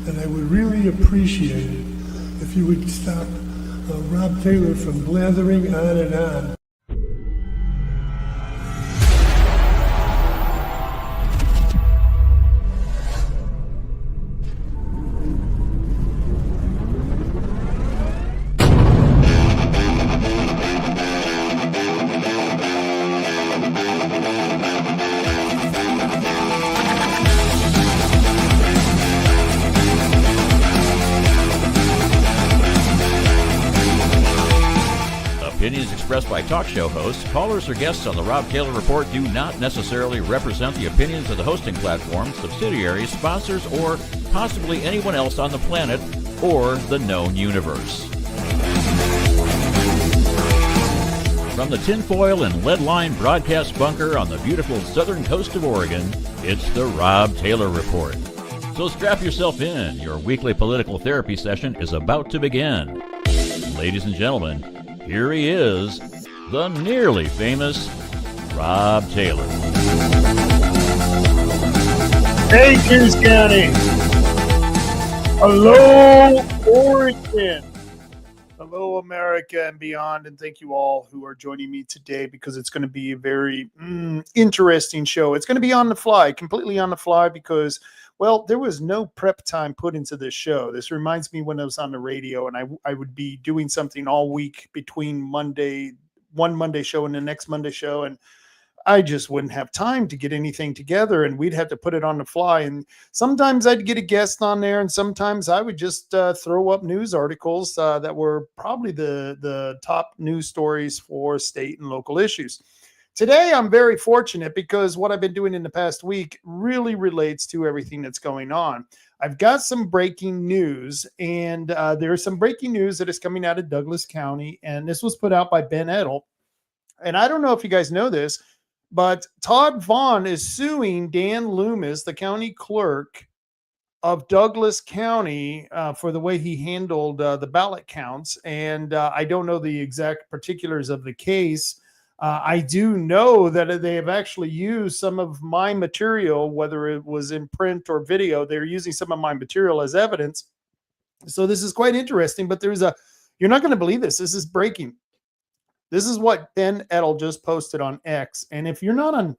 and I would really appreciate it if you would stop Rob Taylor from blathering on and on. Opinions expressed by talk show hosts, callers, or guests on the Rob Taylor Report do not necessarily represent the opinions of the hosting platform, subsidiaries, sponsors, or possibly anyone else on the planet or the known universe. From the tinfoil and lead-lined broadcast bunker on the beautiful southern coast of Oregon, it's the Rob Taylor Report. So strap yourself in. Your weekly political therapy session is about to begin. Ladies and gentlemen, here he is, the nearly famous Rob Taylor. Hey, Coos County. Hello, Oregon. Hello, America and beyond. And thank you all who are joining me today, because it's going to be a very interesting show. It's going to be on the fly, completely on the fly, because, well, there was no prep time put into this show. This reminds me when I was on the radio and I would be doing something all week between one Monday show and the next Monday show. And I just wouldn't have time to get anything together, and we'd have to put it on the fly. And sometimes I'd get a guest on there, and sometimes I would just throw up news articles that were probably the top news stories for state and local issues. Today, I'm very fortunate because what I've been doing in the past week really relates to everything that's going on. I've got some breaking news, and there is some breaking news that is coming out of Douglas County, and this was put out by Ben Edel. And I don't know if you guys know this, but Todd Vaughn is suing Dan Loomis, the county clerk of Douglas County, for the way he handled the ballot counts. And I don't know the exact particulars of the case. I do know that they have actually used some of my material, whether it was in print or video. They're using some of my material as evidence. So this is quite interesting, but you're not going to believe this. This is breaking. This is what Ben Edel just posted on X. And if you're not on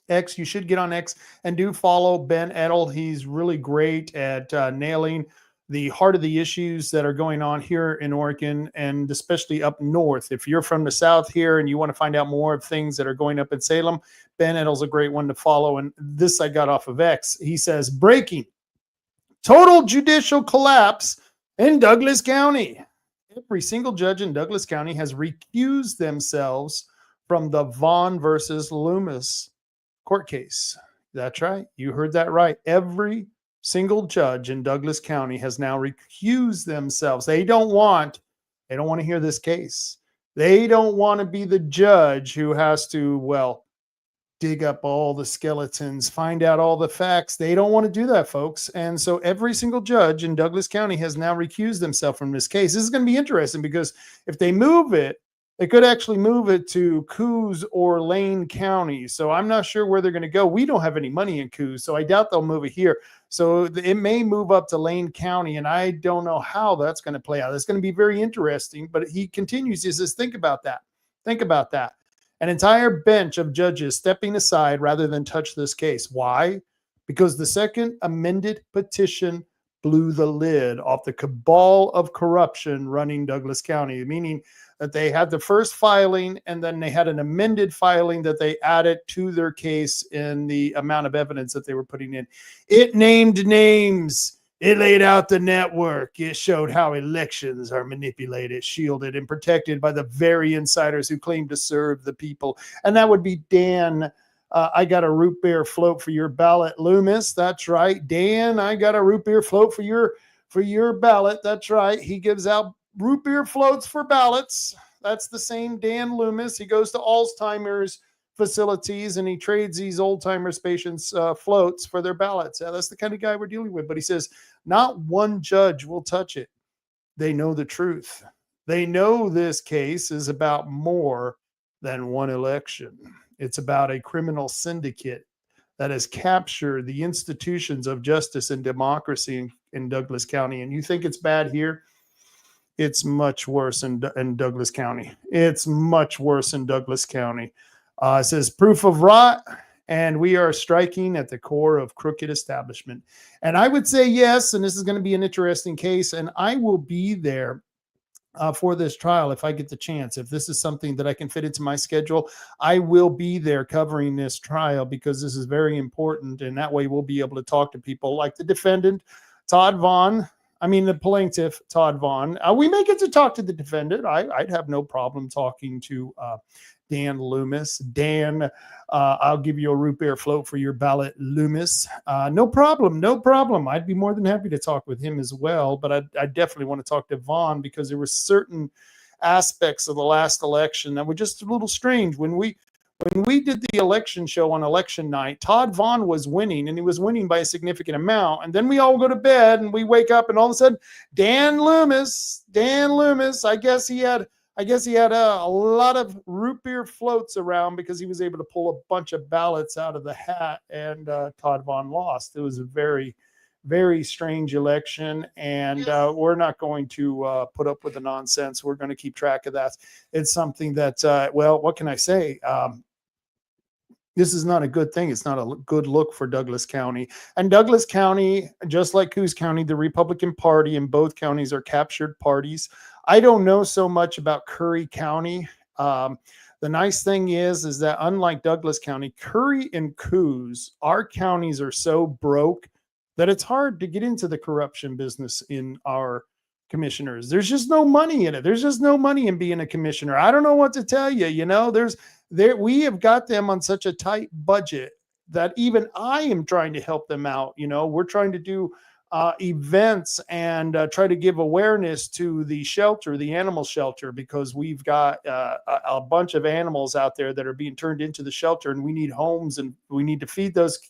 X, you should get on X and do follow Ben Edel. He's really great at nailing the heart of the issues that are going on here in Oregon, and especially up north. If you're from the south here and you want to find out more of things that are going up in Salem, Ben Edel's a great one to follow. And this I got off of X. He says, breaking, total judicial collapse in Douglas County. Every single judge in Douglas County has recused themselves from the Vaughn versus Loomis court case. That's right. You heard that right. Every single judge in Douglas County has now recused themselves. They don't want to hear this case. They don't want to be the judge who has to, dig up all the skeletons, find out all the facts. They don't want to do that, folks. And so every single judge in Douglas County has now recused themselves from this case. This is going to be interesting, because if they move it, they could actually move it to Coos or Lane County. So I'm not sure where they're going to go. We don't have any money in Coos, so I doubt they'll move it here. So it may move up to Lane County, and I don't know how that's going to play out. It's going to be very interesting, but he continues. He says, think about that. Think about that. An entire bench of judges stepping aside rather than touch this case. Why? Because the second amended petition blew the lid off the cabal of corruption running Douglas County, meaning that they had the first filing and then they had an amended filing that they added to their case in the amount of evidence that they were putting in. It named names. It laid out the network. It showed how elections are manipulated, shielded, and protected by the very insiders who claim to serve the people. And that would be Dan. I got a root beer float for your ballot, Loomis. That's right. Dan, I got a root beer float for your ballot. That's right. He gives out root beer floats for ballots. That's the same Dan Loomis. He goes to Alzheimer's facilities and he trades these old timers patients floats for their ballots. Yeah, that's the kind of guy we're dealing with. But he says not one judge will touch it. They know the truth. They know this case is about more than one election. It's about a criminal syndicate that has captured the institutions of justice and democracy in Douglas County. And you think it's bad here? It's much worse in Douglas County. It's much worse in Douglas County. It says proof of rot, and we are striking at the core of crooked establishment. And I would say yes, and this is going to be an interesting case, and I will be there for this trial if I get the chance. If this is something that I can fit into my schedule, I will be there covering this trial because this is very important. And that way we'll be able to talk to people like the defendant, the plaintiff, Todd Vaughn. We may get to talk to the defendant. I'd have no problem talking to Dan Loomis. Dan, I'll give you a root beer float for your ballot, Loomis. No problem. I'd be more than happy to talk with him as well, but I definitely want to talk to Vaughn because there were certain aspects of the last election that were just a little strange. When we did the election show on election night, Todd Vaughn was winning, and he was winning by a significant amount. And then we all go to bed, and we wake up, and all of a sudden, Dan Loomis, I guess he had a lot of root beer floats around because he was able to pull a bunch of ballots out of the hat, and Todd Vaughn lost. It was a very, very strange election, and we're not going to put up with the nonsense. We're going to keep track of that. It's something that, what can I say? This is not a good thing. It's not a good look for Douglas County. And Douglas County, just like Coos County, the Republican Party in both counties are captured parties. I don't know so much about Curry County. The nice thing is that unlike Douglas County, Curry and Coos, our counties are so broke that it's hard to get into the corruption business in our commissioners. There's just no money in it. There's just no money in being a commissioner. I don't know what to tell you. We have got them on such a tight budget that even I am trying to help them out. We're trying to do events and try to give awareness to the shelter, the animal shelter, because we've got a bunch of animals out there that are being turned into the shelter, and we need homes, and we need to feed those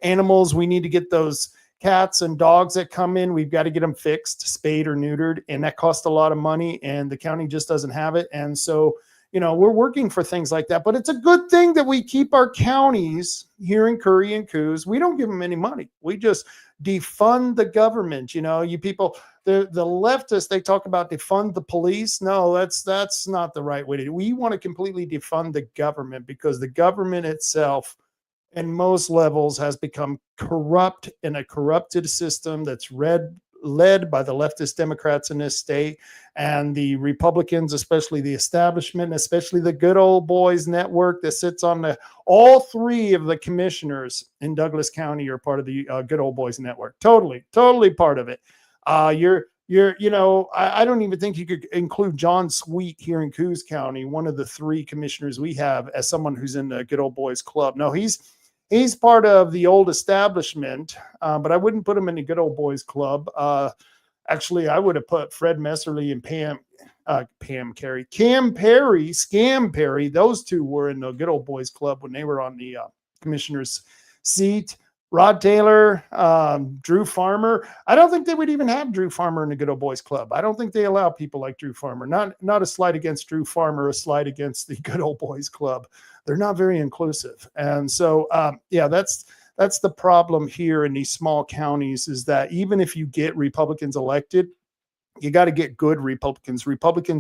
animals. We need to get those cats and dogs that come in. We've got to get them fixed, spayed or neutered, and that costs a lot of money, and the county just doesn't have it. And so, we're working for things like that, but it's a good thing that we keep our counties here in Curry and Coos. We don't give them any money. We just defund the government. You people, the leftists, they talk about defund the police. No, that's not the right way to do it. We want to completely defund the government because the government itself in most levels has become corrupt in a corrupted system that's led by the leftist Democrats in this state, and the Republicans, especially the establishment, especially the Good Old Boys Network that sits on all three of the commissioners in Douglas County are part of the Good Old Boys Network. Totally part of it. I don't even think you could include John Sweet here in Coos County, one of the three commissioners we have, as someone who's in the Good Old Boys Club. No, he's part of the old establishment, but I wouldn't put him in the Good Old Boys Club. Actually, I would have put Fred Messerly and Cam Perry, Scam Perry. Those two were in the Good Old Boys Club when they were on the commissioner's seat. Rod Taylor, Drew Farmer. I don't think they would even have Drew Farmer in the Good Old Boys Club. I don't think they allow people like Drew Farmer. Not a slight against Drew Farmer, a slight against the Good Old Boys Club. They're not very inclusive. And so, that's the problem here in these small counties, is that even if you get Republicans elected, you got to get good Republicans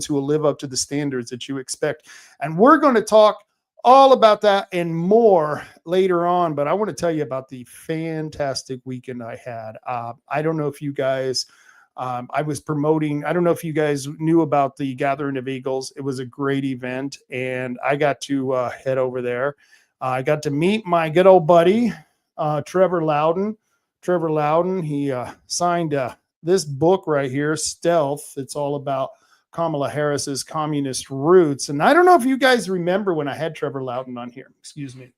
who will live up to the standards that you expect. And we're going to talk all about that and more later on, but I want to tell you about the fantastic weekend I had. I don't know if you guys, I was promoting, I don't know if you guys knew about the Gathering of Eagles. It was a great event, and I got to head over there. I got to meet my good old buddy, Trevor Loudon. He signed this book right here, Stealth. It's all about Kamala Harris's communist roots. And I don't know if you guys remember when I had Trevor Loudon on here. Excuse me.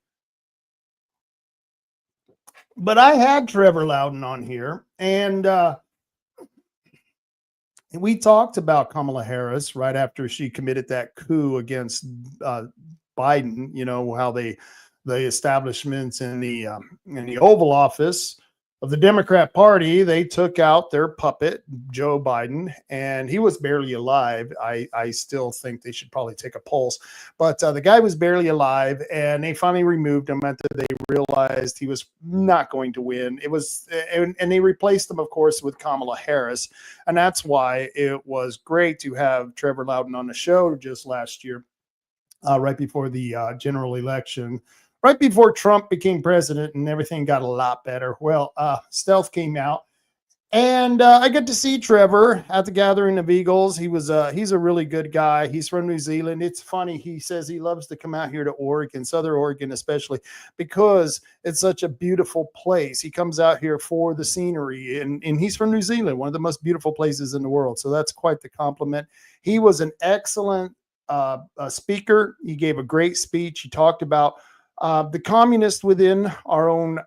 But I had Trevor Loudon on here, and we talked about Kamala Harris right after she committed that coup against Biden. How the establishments in the Oval Office of the Democrat Party, they took out their puppet, Joe Biden, and he was barely alive. I still think they should probably take a pulse, but the guy was barely alive, and they finally removed him after they realized he was not going to win. It was, and they replaced him, of course, with Kamala Harris, and that's why it was great to have Trevor Loudon on the show just last year, right before the general election. Right before Trump became president and everything got a lot better. Well, Stealth came out, and I got to see Trevor at the Gathering of Eagles. He's a really good guy. He's from New Zealand. It's funny. He says he loves to come out here to Oregon, Southern Oregon especially, because it's such a beautiful place. He comes out here for the scenery, and he's from New Zealand, one of the most beautiful places in the world. So that's quite the compliment. He was an excellent speaker. He gave a great speech. He talked about the communists within our own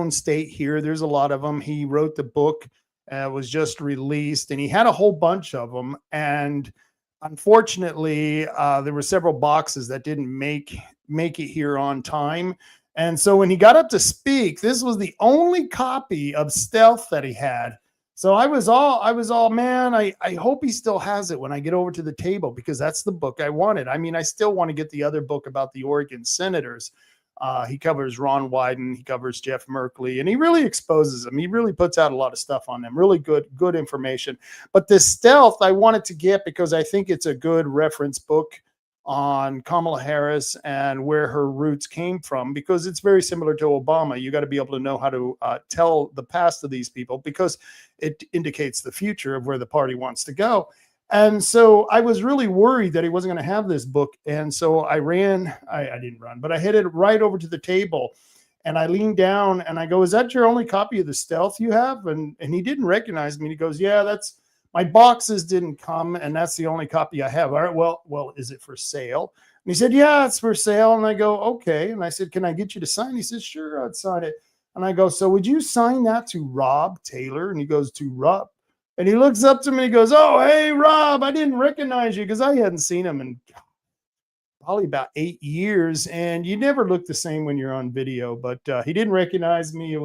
state here. There's a lot of them. He wrote the book, was just released, and he had a whole bunch of them. And unfortunately, there were several boxes that didn't make it here on time. And so when he got up to speak, this was the only copy of Stealth that he had. So I was all, man, I hope he still has it when I get over to the table, because that's the book I wanted. I mean, I still want to get the other book about the Oregon senators. He covers Ron Wyden, he covers Jeff Merkley, and he really exposes them. He really puts out a lot of stuff on them. Really good information. But this Stealth I wanted to get because I think it's a good reference book on Kamala Harris and where her roots came from, because it's very similar to Obama. You got to be able to know how to tell the past of these people, because it indicates the future of where the party wants to go. And so I was really worried that he wasn't going to have this book. And so I didn't run, but I headed right over to the table, and I leaned down and I go, "Is that your only copy of the Stealth you have?" And he didn't recognize me. And he goes, "Yeah, that's my boxes didn't come, and that's the only copy I have." All right, well, is it for sale? And he said, "Yeah, it's for sale." And I go, "Okay." And I said, "Can I get you to sign?" He said, "Sure, I'd sign it." And I go, "So would you sign that to Rob Taylor?" And he goes, "To Rob." And he looks up to me and he goes, "Oh, hey, Rob, I didn't recognize you," because I hadn't seen him in probably about 8 years. And you never look the same when you're on video. But he didn't recognize me. It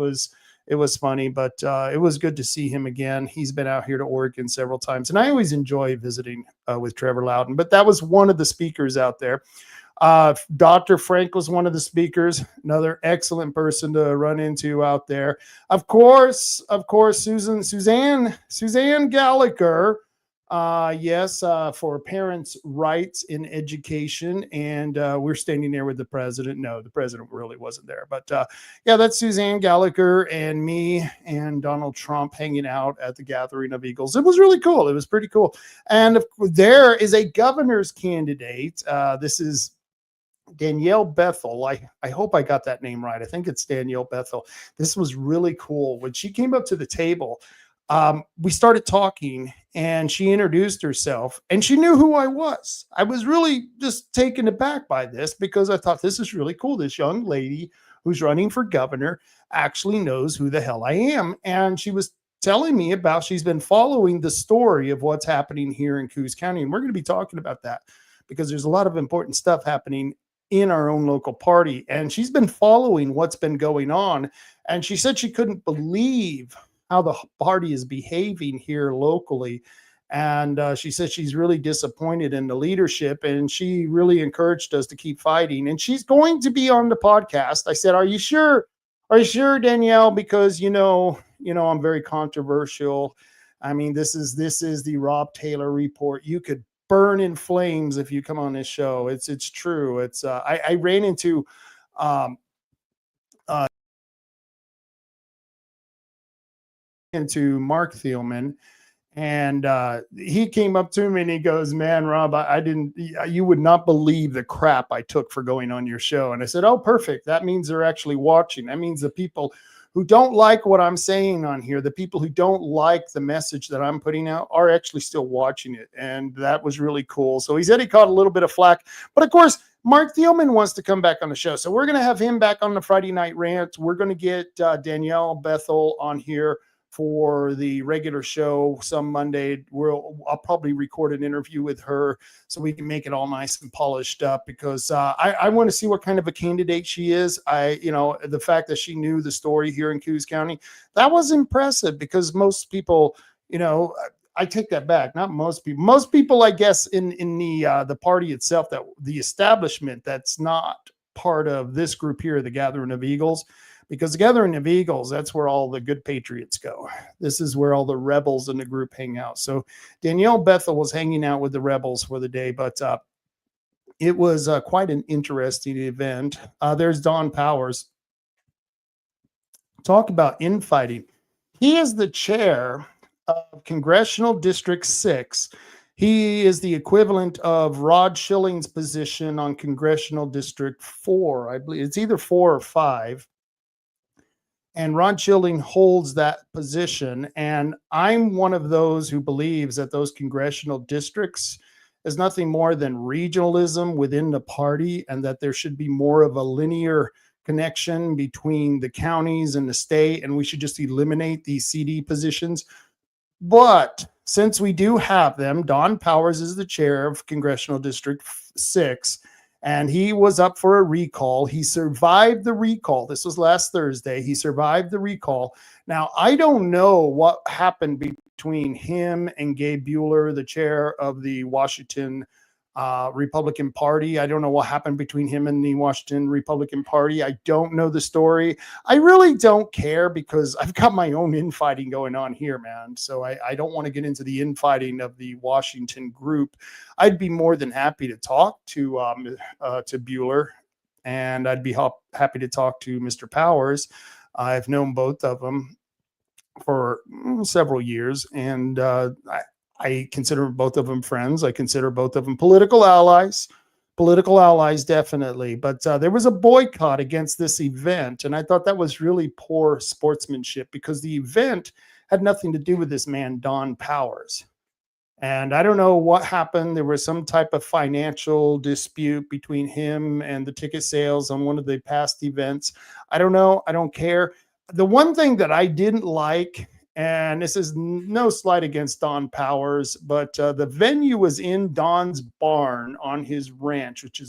was funny, but it was good to see him again. He's been out here to Oregon several times, and I always enjoy visiting with Trevor Loudon. But that was one of the speakers out there. Dr. Frank was one of the speakers, another excellent person to run into out there. Of course, Suzanne Gallagher, yes, for parents' rights in education. And we're standing there with the president. No, the president really wasn't there. But yeah, that's Suzanne Gallagher and me and Donald Trump hanging out at the Gathering of Eagles. It was really cool. It was pretty cool. And there is a governor's candidate. This is Danielle Bethel. I hope I got that name right. I think it's Danielle Bethel. This was really cool. When she came up to the table, we started talking, and she introduced herself, and she knew who I was. I was really just taken aback by this, because I thought, this is really cool. This young lady who's running for governor actually knows who the hell I am. And she was telling me about, she's been following the story of what's happening here in Coos County. And we're going to be talking about that, because there's a lot of important stuff happening in our own local party. And she's been following what's been going on. And she said she couldn't believe how the party is behaving here locally. And she said she's really disappointed in the leadership, and she really encouraged us to keep fighting. And she's going to be on the podcast. I said, "Are you sure? Are you sure, Danielle? Because, you know, I'm very controversial. I mean, this is the Rob Taylor report. You could burn in flames if you come on this show. It's true. It's I ran into Mark Thielman, and he came up to me and he goes, "Man, Rob, you would not believe the crap I took for going on your show." And I said, "Oh, perfect. That means they're actually watching. That means the people who don't like what I'm saying on here, the people who don't like the message that I'm putting out, are actually still watching it." And that was really cool. So he said he caught a little bit of flack, but of course, Mark Thielman wants to come back on the show. So we're going to have him back on the Friday Night Rant. We're going to get Danielle Bethel on here for the regular show some Monday. I'll probably record an interview with her so we can make it all nice and polished up, because I want to see what kind of a candidate she is. The fact that she knew the story here in Coos County, that was impressive, because most people, I take that back. Not most people. Most people, I guess, in the party itself, that the establishment that's not part of this group here, the Gathering of Eagles, because the Gathering of Eagles, that's where all the good patriots go. This is where all the rebels in the group hang out. So Danielle Bethel was hanging out with the rebels for the day, but it was quite an interesting event. There's Don Powers. Talk about infighting. He is the chair of Congressional District 6. He is the equivalent of Rod Schilling's position on Congressional District 4. I believe it's either 4 or 5. And Rod Schilling holds that position. And I'm one of those who believes that those congressional districts is nothing more than regionalism within the party, and that there should be more of a linear connection between the counties and the state, and we should just eliminate these CD positions. But since we do have them, Don Powers is the chair of Congressional District 6, and he was up for a recall. He survived the recall. This was last Thursday. He survived the recall. Now, I don't know what happened between him and Gabe Bueller, the chair of the Washington Republican Party. I don't know what happened between him and the Washington Republican Party. I don't know the story. I really don't care, because I've got my own infighting going on here, man. So I don't want to get into the infighting of the Washington group. I'd be more than happy to talk to Bueller, and I'd be happy to talk to Mr. Powers. I've known both of them for several years, and I consider both of them friends. I consider both of them political allies, definitely. But there was a boycott against this event, and I thought that was really poor sportsmanship, because the event had nothing to do with this man, Don Powers. And I don't know what happened. There was some type of financial dispute between him and the ticket sales on one of the past events. I don't know. I don't care. The one thing that I didn't like, and this is no slight against Don Powers, but the venue was in Don's barn on his ranch, which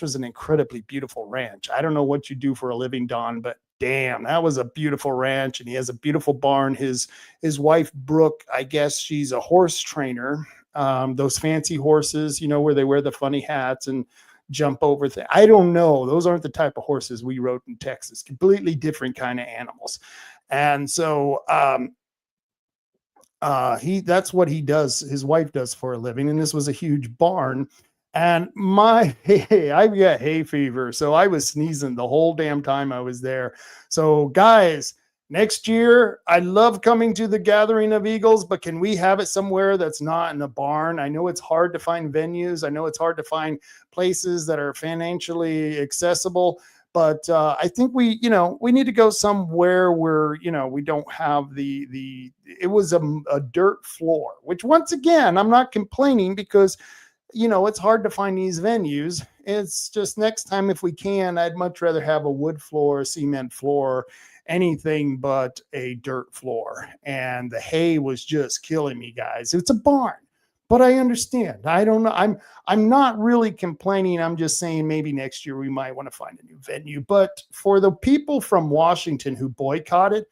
was an incredibly beautiful ranch. I don't know what you do for a living, Don, but damn, that was a beautiful ranch, and he has a beautiful barn. His wife, Brooke, I guess she's a horse trainer. Those fancy horses, where they wear the funny hats and jump over things. I don't know. Those aren't the type of horses we rode in Texas. Completely different kind of animals. And so that's what he does. His wife does for a living. And this was a huge barn. And I've got hay fever. So I was sneezing the whole damn time I was there. So guys, next year, I love coming to the Gathering of Eagles, but can we have it somewhere that's not in a barn? I know it's hard to find venues. I know it's hard to find places that are financially accessible. But I think we need to go somewhere where, we don't have it was a dirt floor, which once again, I'm not complaining, because, it's hard to find these venues. It's just next time, if we can, I'd much rather have a wood floor, a cement floor, anything but a dirt floor. And the hay was just killing me, guys. It's a barn. But I understand. I don't know. I'm not really complaining. I'm just saying maybe next year we might want to find a new venue. But for the people from Washington who boycotted,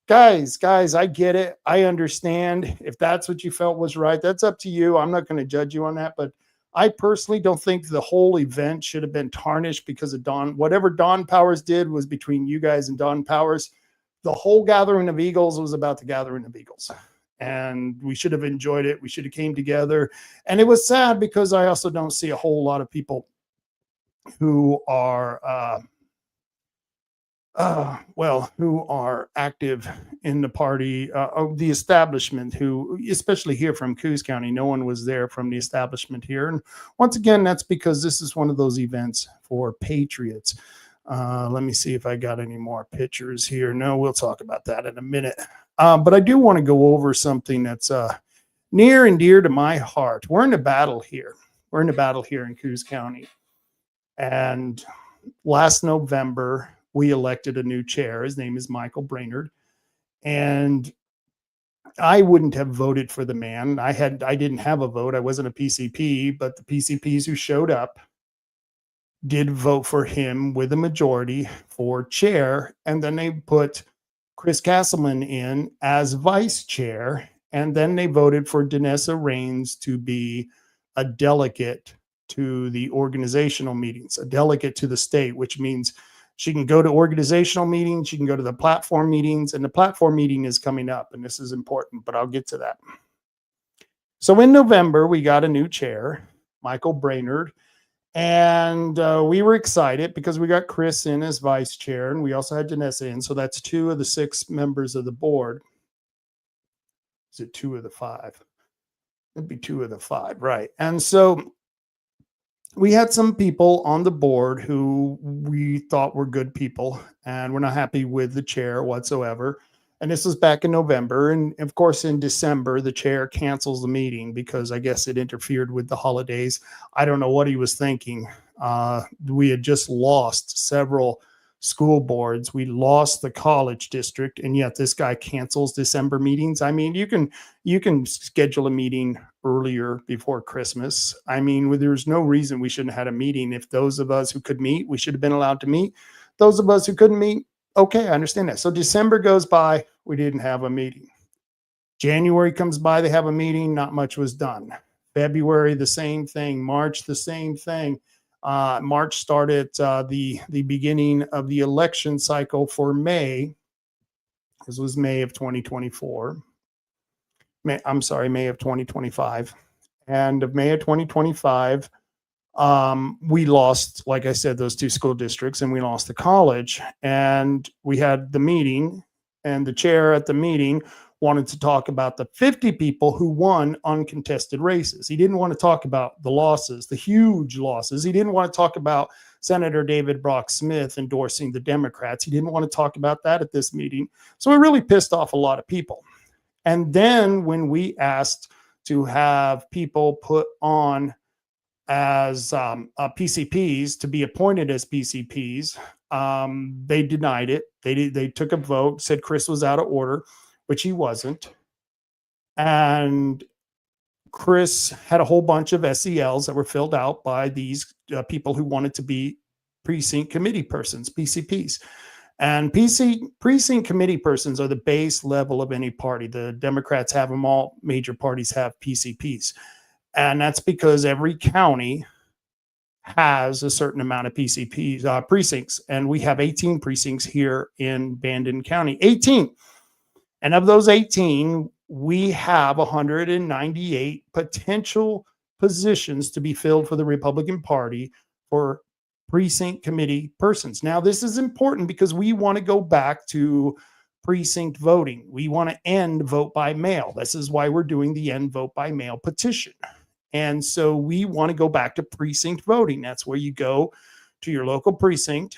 guys, I get it. I understand. If that's what you felt was right, that's up to you. I'm not going to judge you on that. But I personally don't think the whole event should have been tarnished because of whatever Don Powers did was between you guys and Don Powers. The whole Gathering of Eagles was about the Gathering of Eagles. And we should have enjoyed it. We should have came together. And it was sad, because I also don't see a whole lot of people who are, who are active in the party, of the establishment, who, especially here from Coos County, no one was there from the establishment here. And once again, that's because this is one of those events for patriots. Let me see if I got any more pictures here. No, we'll talk about that in a minute. But I do want to go over something that's near and dear to my heart. We're in a battle here. We're in a battle here in Coos County. And last November, we elected a new chair. His name is Michael Brainerd. And I wouldn't have voted for the man. I didn't have a vote. I wasn't a PCP, but the PCPs who showed up did vote for him with a majority for chair. And then they put Chris Castleman in as vice chair. And then they voted for Denesa Rains to be a delegate to the organizational meetings, a delegate to the state, which means she can go to organizational meetings, she can go to the platform meetings, and the platform meeting is coming up, and this is important, but I'll get to that. So in November, we got a new chair, Michael Brainerd, and we were excited because we got Chris in as vice chair, and we also had Denesa in, so that's 2 of the 6 members of the board. Is it 2 of the 5? It'd be 2 of the 5, right? And so we had some people on the board who we thought were good people, and we're not happy with the chair whatsoever. And this was back in November. And of course, in December, the chair cancels the meeting because I guess it interfered with the holidays. I don't know what he was thinking. We had just lost several school boards. We lost the college district, and yet this guy cancels December meetings. I mean, you can schedule a meeting earlier before Christmas. I mean, there's no reason we shouldn't have had a meeting. If those of us who could meet, we should have been allowed to meet. Those of us who couldn't meet, okay, I understand that. So December goes by, we didn't have a meeting. January comes by, they have a meeting, not much was done. February, the same thing. March, the same thing. March started the beginning of the election cycle for May. This was May of 2024. May of 2025. And of May of 2025, we lost, like I said, those 2 school districts, and we lost the college. And we had the meeting, and the chair at the meeting wanted to talk about the 50 people who won uncontested races. He didn't want to talk about the losses, the huge losses. He didn't want to talk about Senator David Brock Smith endorsing the Democrats. He didn't want to talk about that at this meeting. So it really pissed off a lot of people. And then when we asked to have people put on as PCPs, to be appointed as PCPs, they denied it. They took a vote, said Chris was out of order, which he wasn't. And Chris had a whole bunch of SELs that were filled out by these people who wanted to be precinct committee persons, PCPs. And precinct committee persons are the base level of any party. The Democrats have them all. Major parties have PCPs. And that's because every county has a certain amount of PCPs, precincts. And we have 18 precincts here in Bandon County, 18. And of those 18, we have 198 potential positions to be filled for the Republican Party for precinct committee persons. Now, this is important because we want to go back to precinct voting. We want to end vote by mail. This is why we're doing the end vote by mail petition. And so we want to go back to precinct voting. That's where you go to your local precinct.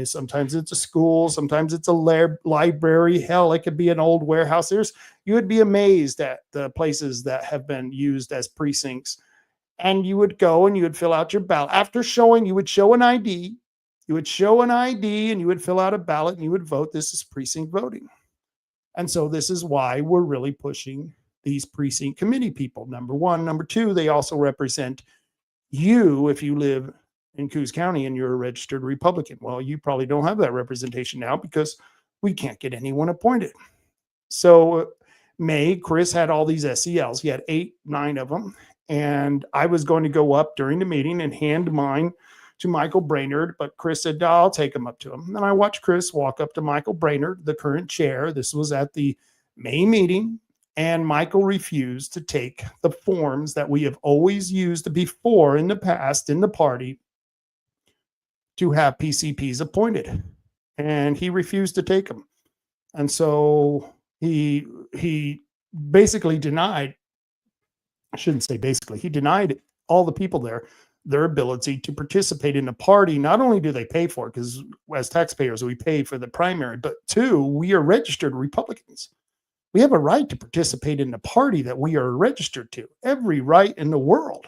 Sometimes it's a school, sometimes it's a library. Hell, it could be an old warehouse. You would be amazed at the places that have been used as precincts. And you would go and you would fill out your ballot. After showing, you would show an ID. You would show an ID and you would fill out a ballot and you would vote. This is precinct voting. And so this is why we're really pushing these precinct committee people. Number one. Number two, they also represent you if you live in Coos County and you're a registered Republican. Well, you probably don't have that representation now because we can't get anyone appointed. So Chris had all these SELs. He had 8, 9 of them. And I was going to go up during the meeting and hand mine to Michael Brainerd, but Chris said, no, I'll take him up to him. And I watched Chris walk up to Michael Brainerd, the current chair. This was at the May meeting. And Michael refused to take the forms that we have always used before in the past in the party to have PCPs appointed. And he refused to take them. And so he basically denied, I shouldn't say basically, he denied all the people there their ability to participate in the party. Not only do they pay for it, because as taxpayers, we pay for the primary, but 2, we are registered Republicans. We have a right to participate in the party that we are registered to, every right in the world.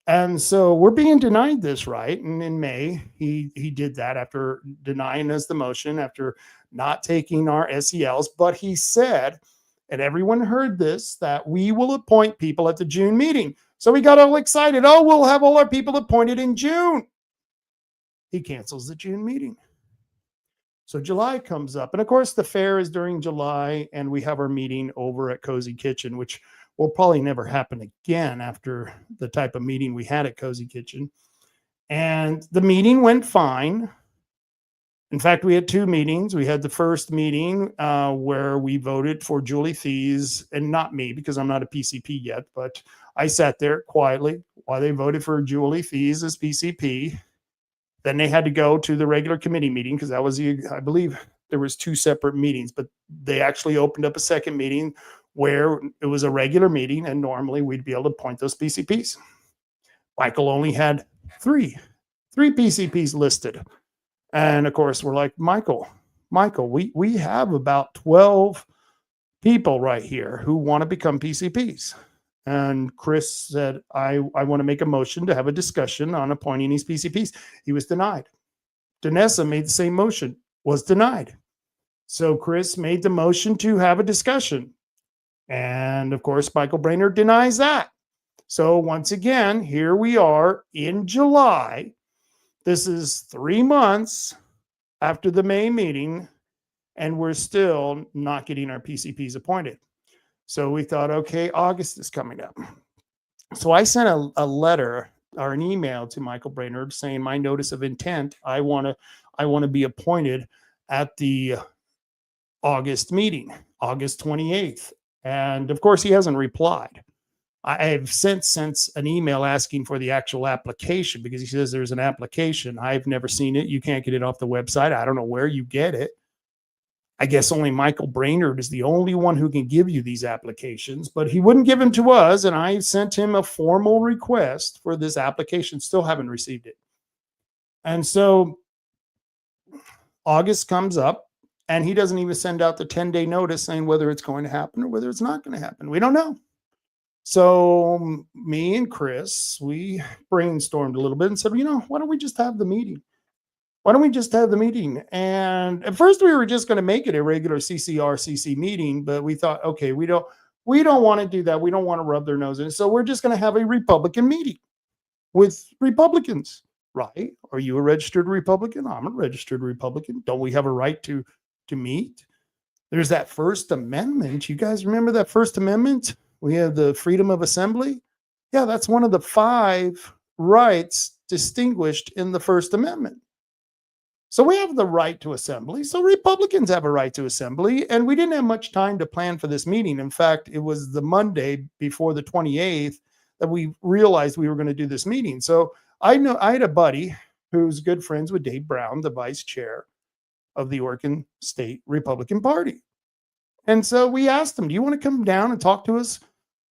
And so we're being denied this right. And in May, he did that after denying us the motion, after not taking our SELs. But he said, and everyone heard this, that we will appoint people at the June meeting. So we got all excited. Oh, we'll have all our people appointed in June. He cancels the June meeting. So July comes up. And of course, the fair is during July, and we have our meeting over at Cozy Kitchen, which will probably never happen again after the type of meeting we had at Cozy Kitchen. And the meeting went fine. In fact, we had two meetings. We had the first meeting where we voted for Julie Thies, and not me because I'm not a PCP yet, but I sat there quietly while they voted for Julie Thies as PCP. Then they had to go to the regular committee meeting because that was I believe there was two separate meetings, but they actually opened up a second meeting where it was a regular meeting, and normally we'd be able to appoint those PCPs. Michael only had three PCPs listed. And of course, we're like, Michael, we have about 12 people right here who want to become PCPs. And Chris said, I want to make a motion to have a discussion on appointing these PCPs. He was denied. Denesa made the same motion, was denied. So Chris made the motion to have a discussion. And of course, Michael Brainerd denies that. So once again, here we are in July. This is 3 months after the May meeting, and we're still not getting our PCPs appointed. So we thought, okay, August is coming up. So I sent a letter or an email to Michael Brainerd saying my notice of intent. I want to be appointed at the August meeting, August 28th. And of course, he hasn't replied. I have since an email asking for the actual application because he says there's an application. I've never seen it. You can't get it off the website. I don't know where you get it. I guess only Michael Brainerd is the only one who can give you these applications, but he wouldn't give them to us. And I sent him a formal request for this application. Still haven't received it. And so August comes up and he doesn't even send out the 10-day notice saying whether it's going to happen or whether it's not going to happen. We don't know. So me and Chris, we brainstormed a little bit and said, why don't we just have the meeting? Why don't we just have the meeting? And at first we were just going to make it a regular CCRCC meeting, but we thought, okay, we don't want to do that. We don't want to rub their nose in it. So we're just going to have a Republican meeting with Republicans, right? Are you a registered Republican? I'm a registered Republican. Don't we have a right to meet? There's that First Amendment. You guys remember that First Amendment? We have the freedom of assembly. Yeah, that's one of the 5 rights distinguished in the First Amendment. So we have the right to assembly. So Republicans have a right to assembly. And we didn't have much time to plan for this meeting. In fact, it was the Monday before the 28th that we realized we were going to do this meeting. So I had a buddy who's good friends with Dave Brown, the vice chair of the Oregon State Republican Party. And so we asked him, do you want to come down and talk to us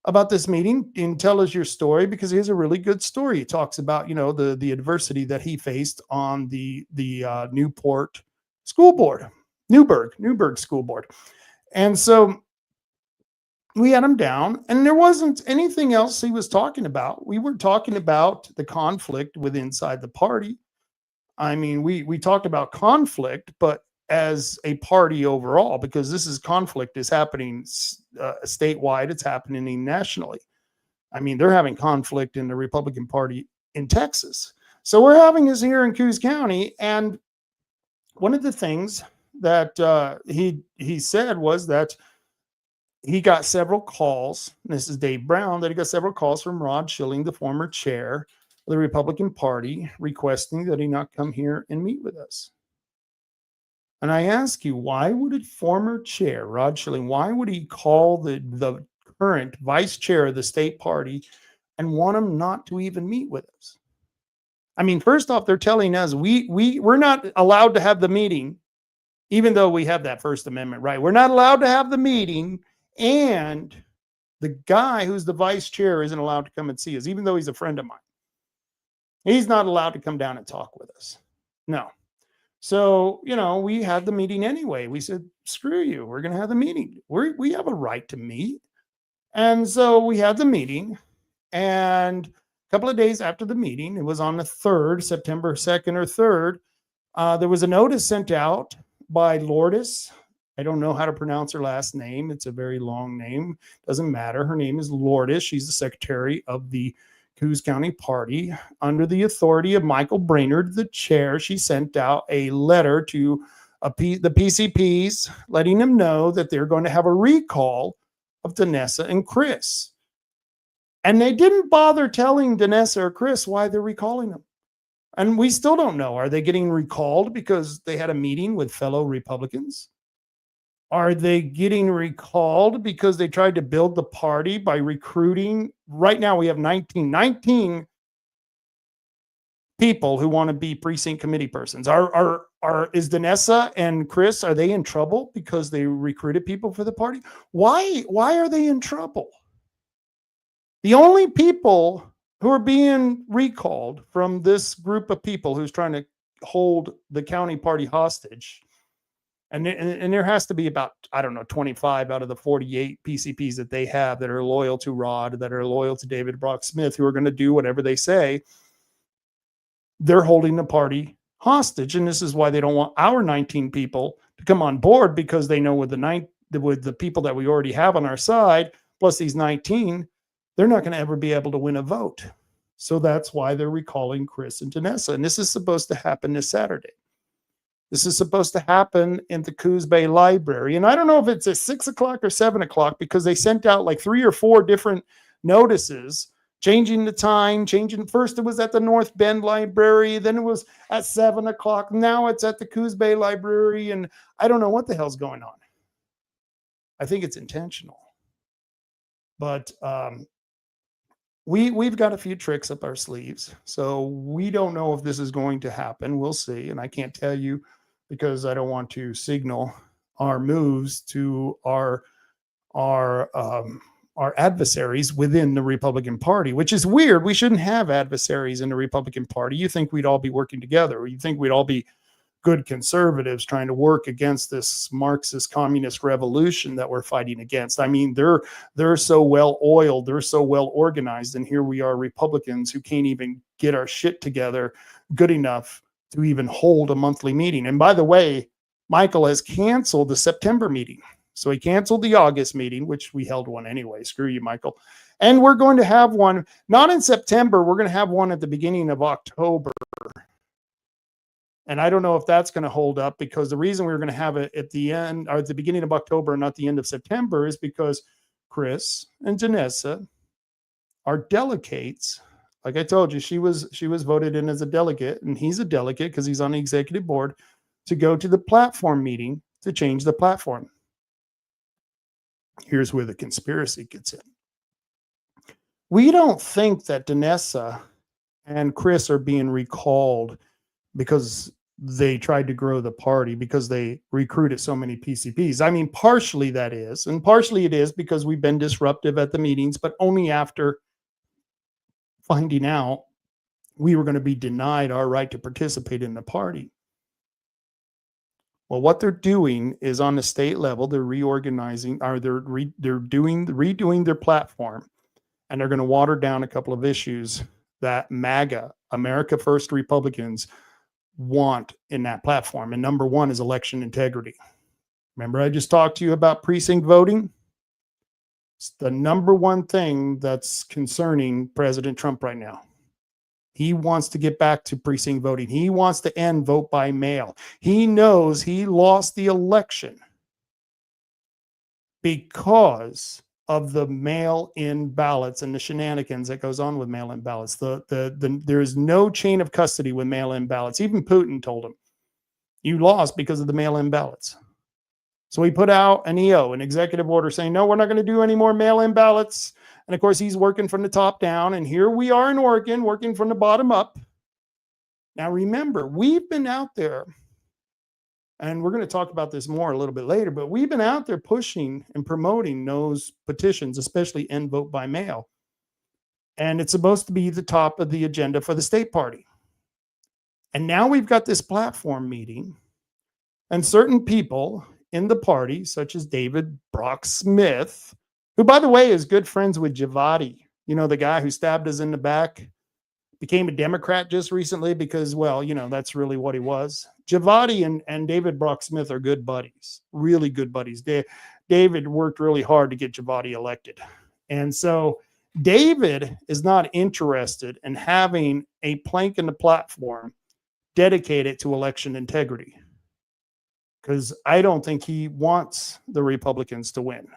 about this meeting and tell us your story? Because he has a really good story. He talks about, the adversity that he faced on the Newport school board, Newburgh school board. And so we had him down and there wasn't anything else he was talking about. We were talking about the conflict with inside the party. I mean, we talked about conflict, but as a party overall, because this conflict is happening statewide, it's happening nationally. I mean, they're having conflict in the Republican Party in Texas. So we're having this here in Coos County. And one of the things that he said was that he got several calls. This is Dave Brown, that he got several calls from Rod Schilling, the former chair of the Republican Party, requesting that he not come here and meet with us. And I ask you, why would a former chair, Rod Schilling, why would he call the current vice chair of the state party and want him not to even meet with us? I mean, first off, they're telling us we're not allowed to have the meeting, even though we have that First Amendment right. We're not allowed to have the meeting, and the guy who's the vice chair isn't allowed to come and see us, even though he's a friend of mine. He's not allowed to come down and talk with us. No. So, we had the meeting anyway. We said, screw you. We're going to have the meeting. We have a right to meet. And so we had the meeting, and couple of days after the meeting, it was on the 3rd, September 2nd or 3rd, there was a notice sent out by Lourdes. I don't know how to pronounce her last name. It's a very long name. Doesn't matter. Her name is Lourdes. She's the secretary of the Coos County Party. Under the authority of Michael Brainerd, the chair, she sent out a letter to the PCPs, letting them know that they're going to have a recall of Denesa and Chris. And they didn't bother telling Denesa or Chris why they're recalling them. And we still don't know. Are they getting recalled because they had a meeting with fellow Republicans? Are they getting recalled because they tried to build the party by recruiting? Right now we have 19 people who want to be precinct committee persons. Is Denesa and Chris, are they in trouble because they recruited people for the party? Why are they in trouble? The only people who are being recalled from this group of people who's trying to hold the county party hostage, and there has to be about, 25 out of the 48 PCPs that they have that are loyal to Rod, that are loyal to David Brock Smith, who are going to do whatever they say. They're holding the party hostage. And this is why they don't want our 19 people to come on board, because they know with the people that we already have on our side, plus these 19, they're not going to ever be able to win a vote. So that's why they're recalling Chris and Denesa. And this is supposed to happen this Saturday. This is supposed to happen in the Coos Bay Library. And I don't know if it's at 6 o'clock or 7 o'clock, because they sent out like 3 or 4 different notices, changing the time, first it was at the North Bend Library, then it was at 7 o'clock. Now it's at the Coos Bay Library. And I don't know what the hell's going on. I think it's intentional. But we've got a few tricks up our sleeves. So we don't know if this is going to happen. We'll see. And I can't tell you, because I don't want to signal our moves to our adversaries within the Republican Party, which is weird. We shouldn't have adversaries in the Republican Party. You think we'd all be working together. You think we'd all be good conservatives trying to work against this Marxist communist revolution that we're fighting against. I mean, they're so well oiled, they're so well organized, and here we are, Republicans, who can't even get our shit together good enough to even hold a monthly meeting. And by the way, Michael has canceled the September meeting. So he canceled the August meeting, which we held one anyway. Screw you, Michael. And we're going to have one, not in September, we're going to have one at the beginning of October. And I don't know if that's going to hold up, because the reason we were going to have it at the end, or at the beginning of October, not the end of September, is because Chris and Denesa are delegates. Like I told you, she was voted in as a delegate, and he's a delegate because he's on the executive board, to go to the platform meeting to change the platform. Here's where the conspiracy gets in. We don't think that Denesa and Chris are being recalled because they tried to grow the party, because they recruited so many PCPs. I mean, partially that is, and partially it is because we've been disruptive at the meetings, but only after finding out we were going to be denied our right to participate in the party. Well, what they're doing is, on the state level, they're reorganizing, or they're redoing their platform, and they're going to water down a couple of issues that MAGA, America First Republicans, want in that platform. And number one is election integrity. Remember, I just talked to you about precinct voting? It's the number one thing that's concerning President Trump right now. He wants to get back to precinct voting. He wants to end vote by mail. He knows he lost the election because of the mail-in ballots and the shenanigans that goes on with mail-in ballots. There is no chain of custody with mail-in ballots. Even Putin told him, you lost because of the mail-in ballots. So he put out an EO, an executive order, saying, no, we're not going to do any more mail-in ballots. And of course, he's working from the top down. And here we are in Oregon, working from the bottom up. Now, remember, we've been out there, and we're going to talk about this more a little bit later, but we've been out there pushing and promoting those petitions, especially end vote by mail. And it's supposed to be the top of the agenda for the state party. And now we've got this platform meeting, and certain people in the party, such as David Brock Smith, who, by the way, is good friends with Javadi, you know, the guy who stabbed us in the back became a Democrat just recently because, well, that's really what he was. Javadi and David Brock Smith are good buddies, really good buddies. David worked really hard to get Javadi elected. And so David is not interested in having a plank in the platform dedicated to election integrity, because I don't think he wants the Republicans to win.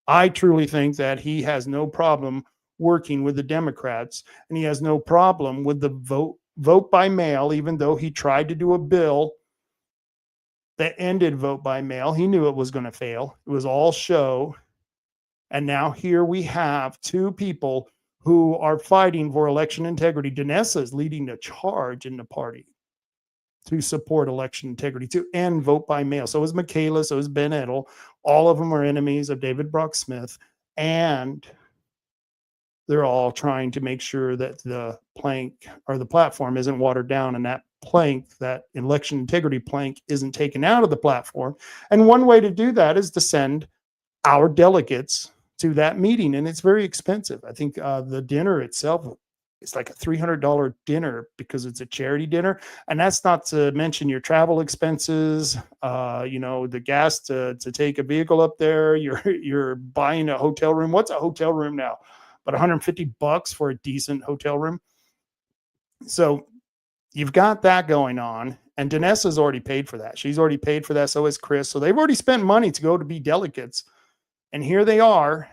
I truly think that he has no problem working with the Democrats, and he has no problem with the vote by mail, even though he tried to do a bill that ended vote by mail. He knew it was going to fail. It was all show. And now here we have two people who are fighting for election integrity. Denesa is leading the charge in the party to support election integrity, to end vote by mail. So is Michaela, so is Ben Edel. All of them are enemies of David Brock Smith, and they're all trying to make sure that the plank or the platform isn't watered down, and that plank, that election integrity plank, isn't taken out of the platform. And one way to do that is to send our delegates to that meeting, and it's very expensive. I think the dinner itself, it's like a $300 dinner because it's a charity dinner. And that's not to mention your travel expenses, the gas to take a vehicle up there. You're buying a hotel room. What's a hotel room now? About $150 for a decent hotel room. So you've got that going on. And Denesa's already paid for that. She's already paid for that. So is Chris. So they've already spent money to go to be delegates. And here they are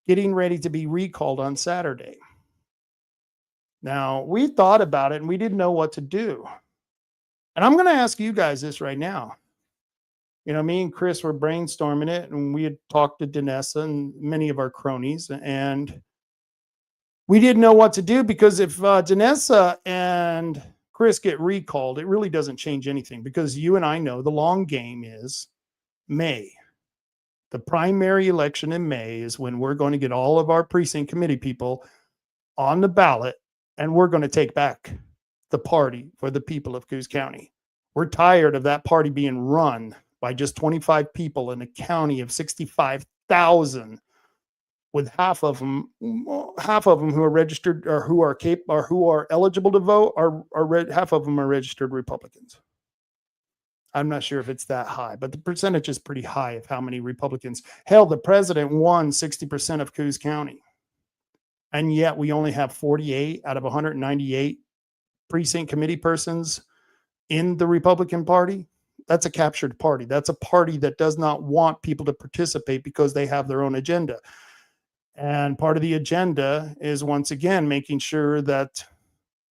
getting ready to be recalled on Saturday. Now, we thought about it and we didn't know what to do. And I'm going to ask you guys this right now. Me and Chris were brainstorming it, and we had talked to Denesa and many of our cronies, and we didn't know what to do, because if Denesa and Chris get recalled, it really doesn't change anything, because you and I know the long game is May. The primary election in May is when we're going to get all of our precinct committee people on the ballot, and we're going to take back the party for the people of Coos County. We're tired of that party being run by just 25 people in a county of 65,000, with half of them who are registered or who are eligible to vote half of them are registered Republicans. I'm not sure if it's that high, but the percentage is pretty high of how many Republicans. Hell, the president won 60% of Coos County. And yet we only have 48 out of 198 precinct committee persons in the Republican Party. That's a captured party. That's a party that does not want people to participate because they have their own agenda. And part of the agenda is, once again, making sure that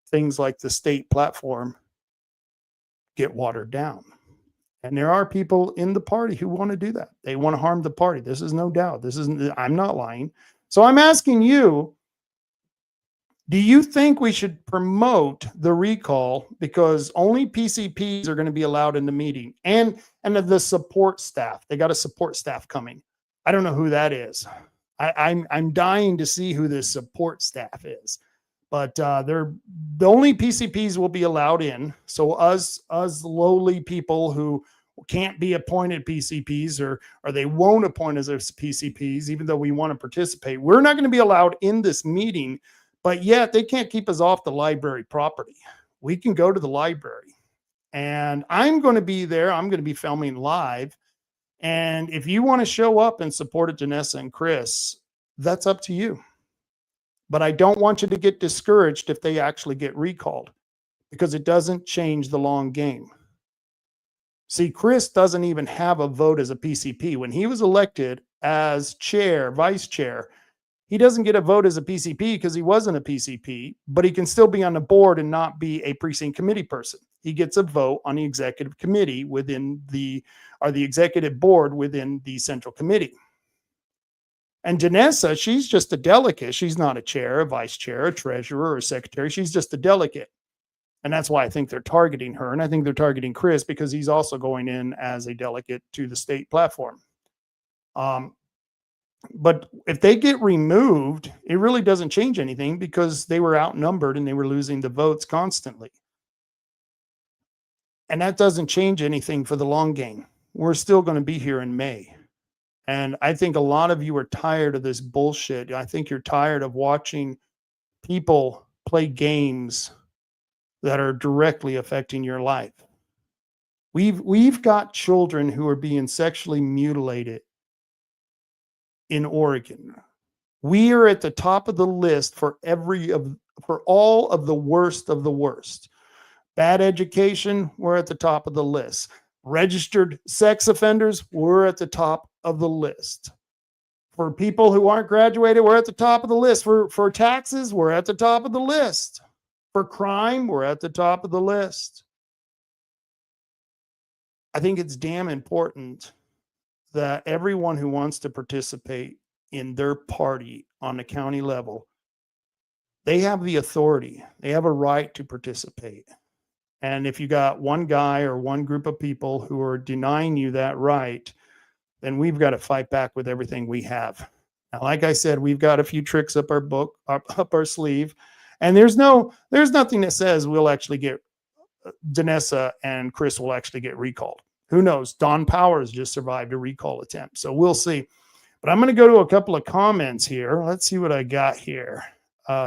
things like the state platform get watered down. And there are people in the party who want to do that. They want to harm the party. This is no doubt. I'm not lying. So I'm asking you, do you think we should promote the recall because only PCPs are going to be allowed in the meeting, and the support staff? They got a support staff coming. I don't know who that is. I'm dying to see who this support staff is, but the only PCPs will be allowed in. So us lowly people who can't be appointed PCPs or they won't appoint us as PCPs, even though we want to participate, we're not going to be allowed in this meeting. But yet they can't keep us off the library property. We can go to the library, and I'm going to be there. I'm going to be filming live. And if you want to show up and support Denesa and Chris, that's up to you. But I don't want you to get discouraged if they actually get recalled, because it doesn't change the long game. See, Chris doesn't even have a vote as a PCP. When he was elected as chair, vice chair, he doesn't get a vote as a PCP because he wasn't a PCP, but he can still be on the board and not be a precinct committee person. He gets a vote on the executive committee within the executive board within the central committee. And Denesa, she's just a delegate. She's not a chair, a vice chair, a treasurer, or a secretary. She's just a delegate. And that's why I think they're targeting her. And I think they're targeting Chris because he's also going in as a delegate to the state platform. But if they get removed, it really doesn't change anything because they were outnumbered and they were losing the votes constantly. And that doesn't change anything for the long game. We're still going to be here in May. And I think a lot of you are tired of this bullshit. I think you're tired of watching people play games that are directly affecting your life. We've got children who are being sexually mutilated in Oregon. We are at the top of the list for all of the worst of the worst. Bad education, we're at the top of the list. Registered sex offenders, we're at the top of the list. For people who aren't graduated, we're at the top of the list. For taxes, we're at the top of the list. For crime, we're at the top of the list. I think it's damn important that everyone who wants to participate in their party on the county level, they have the authority. They have a right to participate. And if you got one guy or one group of people who are denying you that right, then we've got to fight back with everything we have. Now, like I said, we've got a few tricks up our sleeve, and there's nothing that says we'll actually get Denesa and Chris will actually get recalled. Who knows? Don Powers just survived a recall attempt, so we'll see. But I'm going to go to a couple of comments here. Let's see what I got here.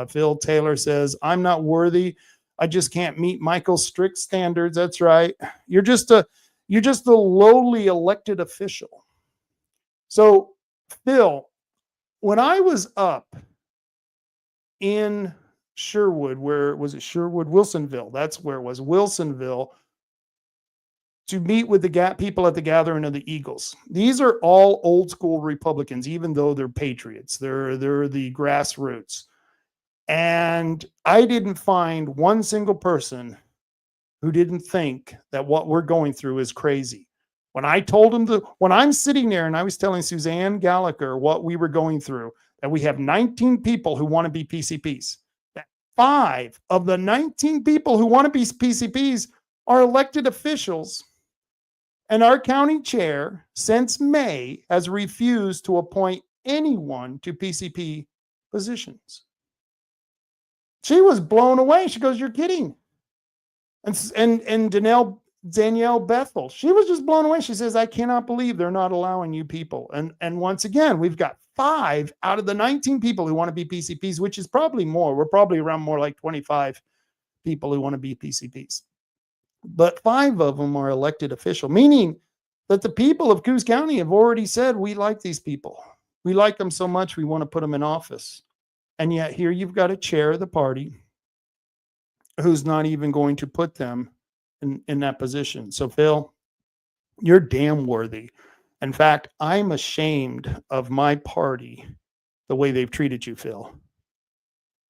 Phil Taylor says, "I'm not worthy. I just can't meet Michael's strict standards." That's right. You're just a lowly elected official. So, Phil, when I was up in Sherwood, where was it? Sherwood, Wilsonville. That's where it was, Wilsonville, to meet with the people at the gathering of the Eagles. These are all old school Republicans, even though they're patriots. They're the grassroots. And I didn't find one single person who didn't think that what we're going through is crazy. When I told them when I'm sitting there and I was telling Suzanne Gallagher what we were going through, that we have 19 people who want to be PCPs, that 5 of the 19 people who want to be PCPs are elected officials. And our county chair, since May, has refused to appoint anyone to PCP positions. She was blown away. She goes, "You're kidding." And Danielle Bethel, she was just blown away. She says, "I cannot believe they're not allowing you people." And once again, we've got 5 out of the 19 people who want to be PCPs, which is probably more. We're probably around more like 25 people who want to be PCPs. But 5 of them are elected official, meaning that the people of Coos County have already said, "We like these people. We like them so much, we want to put them in office." And yet here you've got a chair of the party who's not even going to put them in that position. So, Phil, you're damn worthy. In fact, I'm ashamed of my party, the way they've treated you, Phil.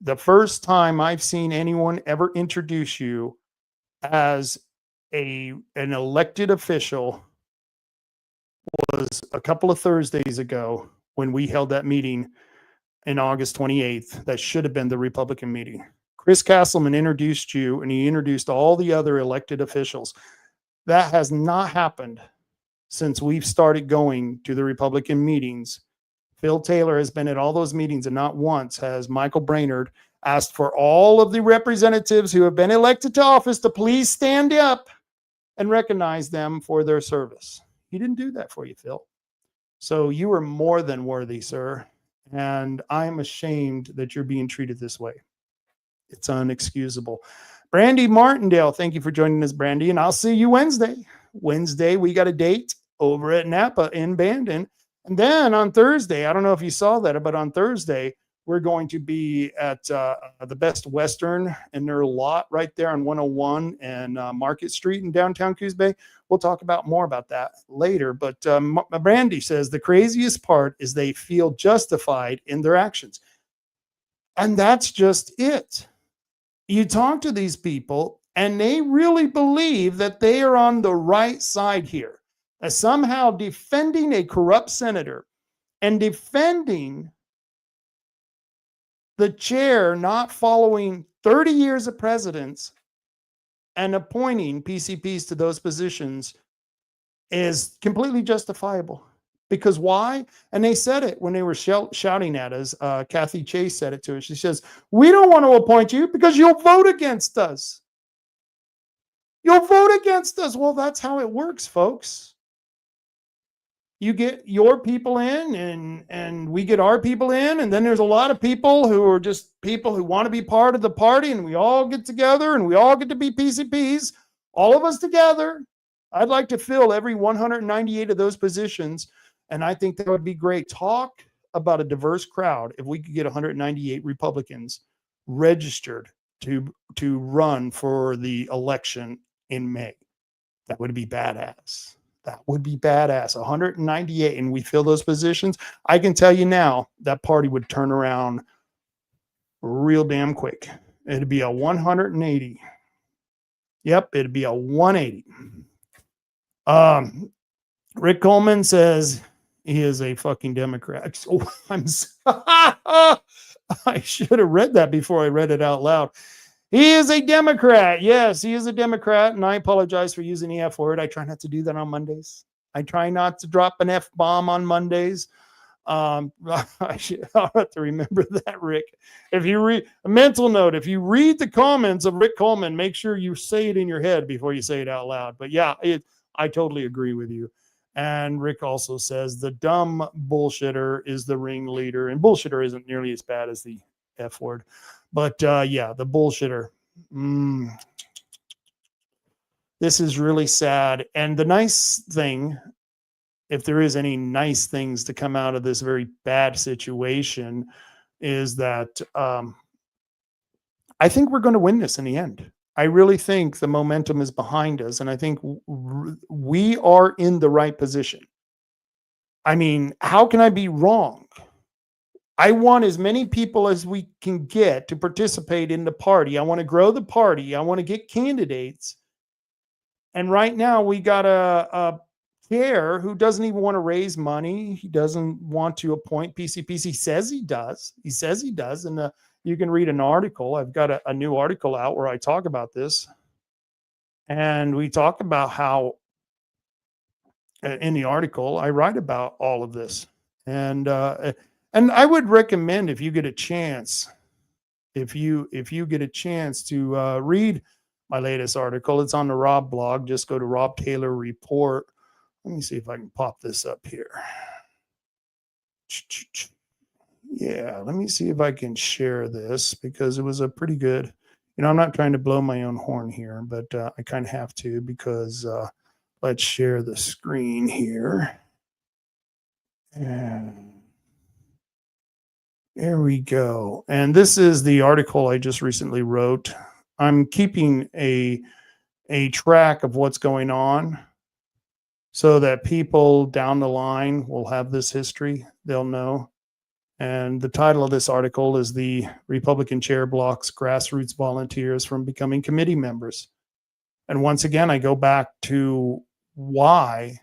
The first time I've seen anyone ever introduce you as an elected official was a couple of Thursdays ago when we held that meeting in August 28th. That should have been the Republican meeting. Chris Castleman introduced you, and he introduced all the other elected officials. That has not happened since we've started going to the Republican meetings. Phil Taylor has been at all those meetings, and not once has Michael Brainerd asked for all of the representatives who have been elected to office to please stand up and recognize them for their service. He didn't do that for you, Phil. So you are more than worthy, sir. And I'm ashamed that you're being treated this way. It's unexcusable. Brandi Martindale, thank you for joining us, Brandi. And I'll see you Wednesday. Wednesday, we got a date over at Napa in Bandon. And then on Thursday, I don't know if you saw that, but on Thursday, we're going to be at the Best Western in their lot right there on 101 and Market Street in downtown Coos Bay. We'll talk about more about that later. But Brandi says the craziest part is they feel justified in their actions. And that's just it. You talk to these people and they really believe that they are on the right side here. That somehow defending a corrupt senator and defending the chair not following 30 years of presidents and appointing PCPs to those positions is completely justifiable. Because why? And they said it when they were shouting at us. Kathy Chase said it to us. She says, "We don't want to appoint you because you'll vote against us. You'll vote against us." Well, that's how it works, folks. you get your people in and we get our people in, and then there's a lot of people who are just people who want to be part of the party, and we all get together and we all get to be PCPs, all of us together. I'd like to fill every 198 of those positions, and I think that would be great. Talk about a diverse crowd. If we could get 198 Republicans registered to run for the election in May, that would be badass. That would be badass. 198, and we fill those positions. I can tell you now, that party would turn around real damn quick. It'd be a 180. Yep, it'd be a 180. Rick Coleman says he is a fucking Democrat. So I should have read that before I read it out loud. He is a Democrat. Yes, he is a Democrat, and I apologize for using the F word. I try not to do that on Mondays. I try not to drop an F bomb on Mondays. I'll have to remember that, Rick. If you read a mental note, if you read the comments of Rick Coleman, make sure you say it in your head before you say it out loud. But yeah, I totally agree with you. And Rick also says the dumb bullshitter is the ringleader, and bullshitter isn't nearly as bad as the F word. But yeah, the bullshitter. This is really sad. And the nice thing, if there is any nice things to come out of this very bad situation, is that I think we're going to win this in the end. I really think the momentum is behind us, and I think we are in the right position. I mean, how can I be wrong? I want as many people as we can get to participate in the party. I want to grow the party. I want to get candidates. And right now we got a chair who doesn't even want to raise money. He doesn't want to appoint PCPs. He says he does. He says he does. And you can read an article. I've got a new article out where I talk about this. And we talk about how in the article I write about all of this. And I would recommend, if you get a chance, if you get a chance to read my latest article, it's on the Rob blog. Just go to Rob Taylor Report. Let me see if I can pop this up here. Yeah, let me see if I can share this, because it was a pretty good, I'm not trying to blow my own horn here, but I kind of have to, because let's share the screen here. And there we go. And this is the article I just recently wrote. I'm keeping a track of what's going on so that people down the line will have this history. They'll know. And the title of this article is "The Republican Chair Blocks Grassroots Volunteers from Becoming Committee Members." And once again, I go back to why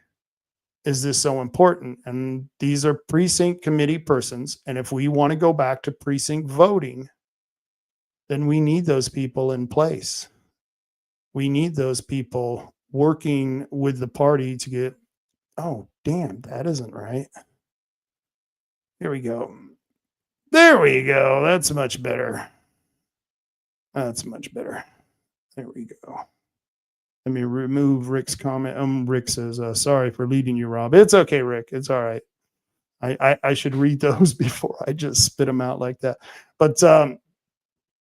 is this so important? And these are precinct committee persons. And if we want to go back to precinct voting, then we need those people in place. We need those people working with the party to get, oh, damn, that isn't right. Here we go. There we go. That's much better. That's much better. There we go. Let me remove Rick's comment. Rick says, sorry for leading you, Rob. It's okay, Rick. It's all right. I should read those before I just spit them out like that. But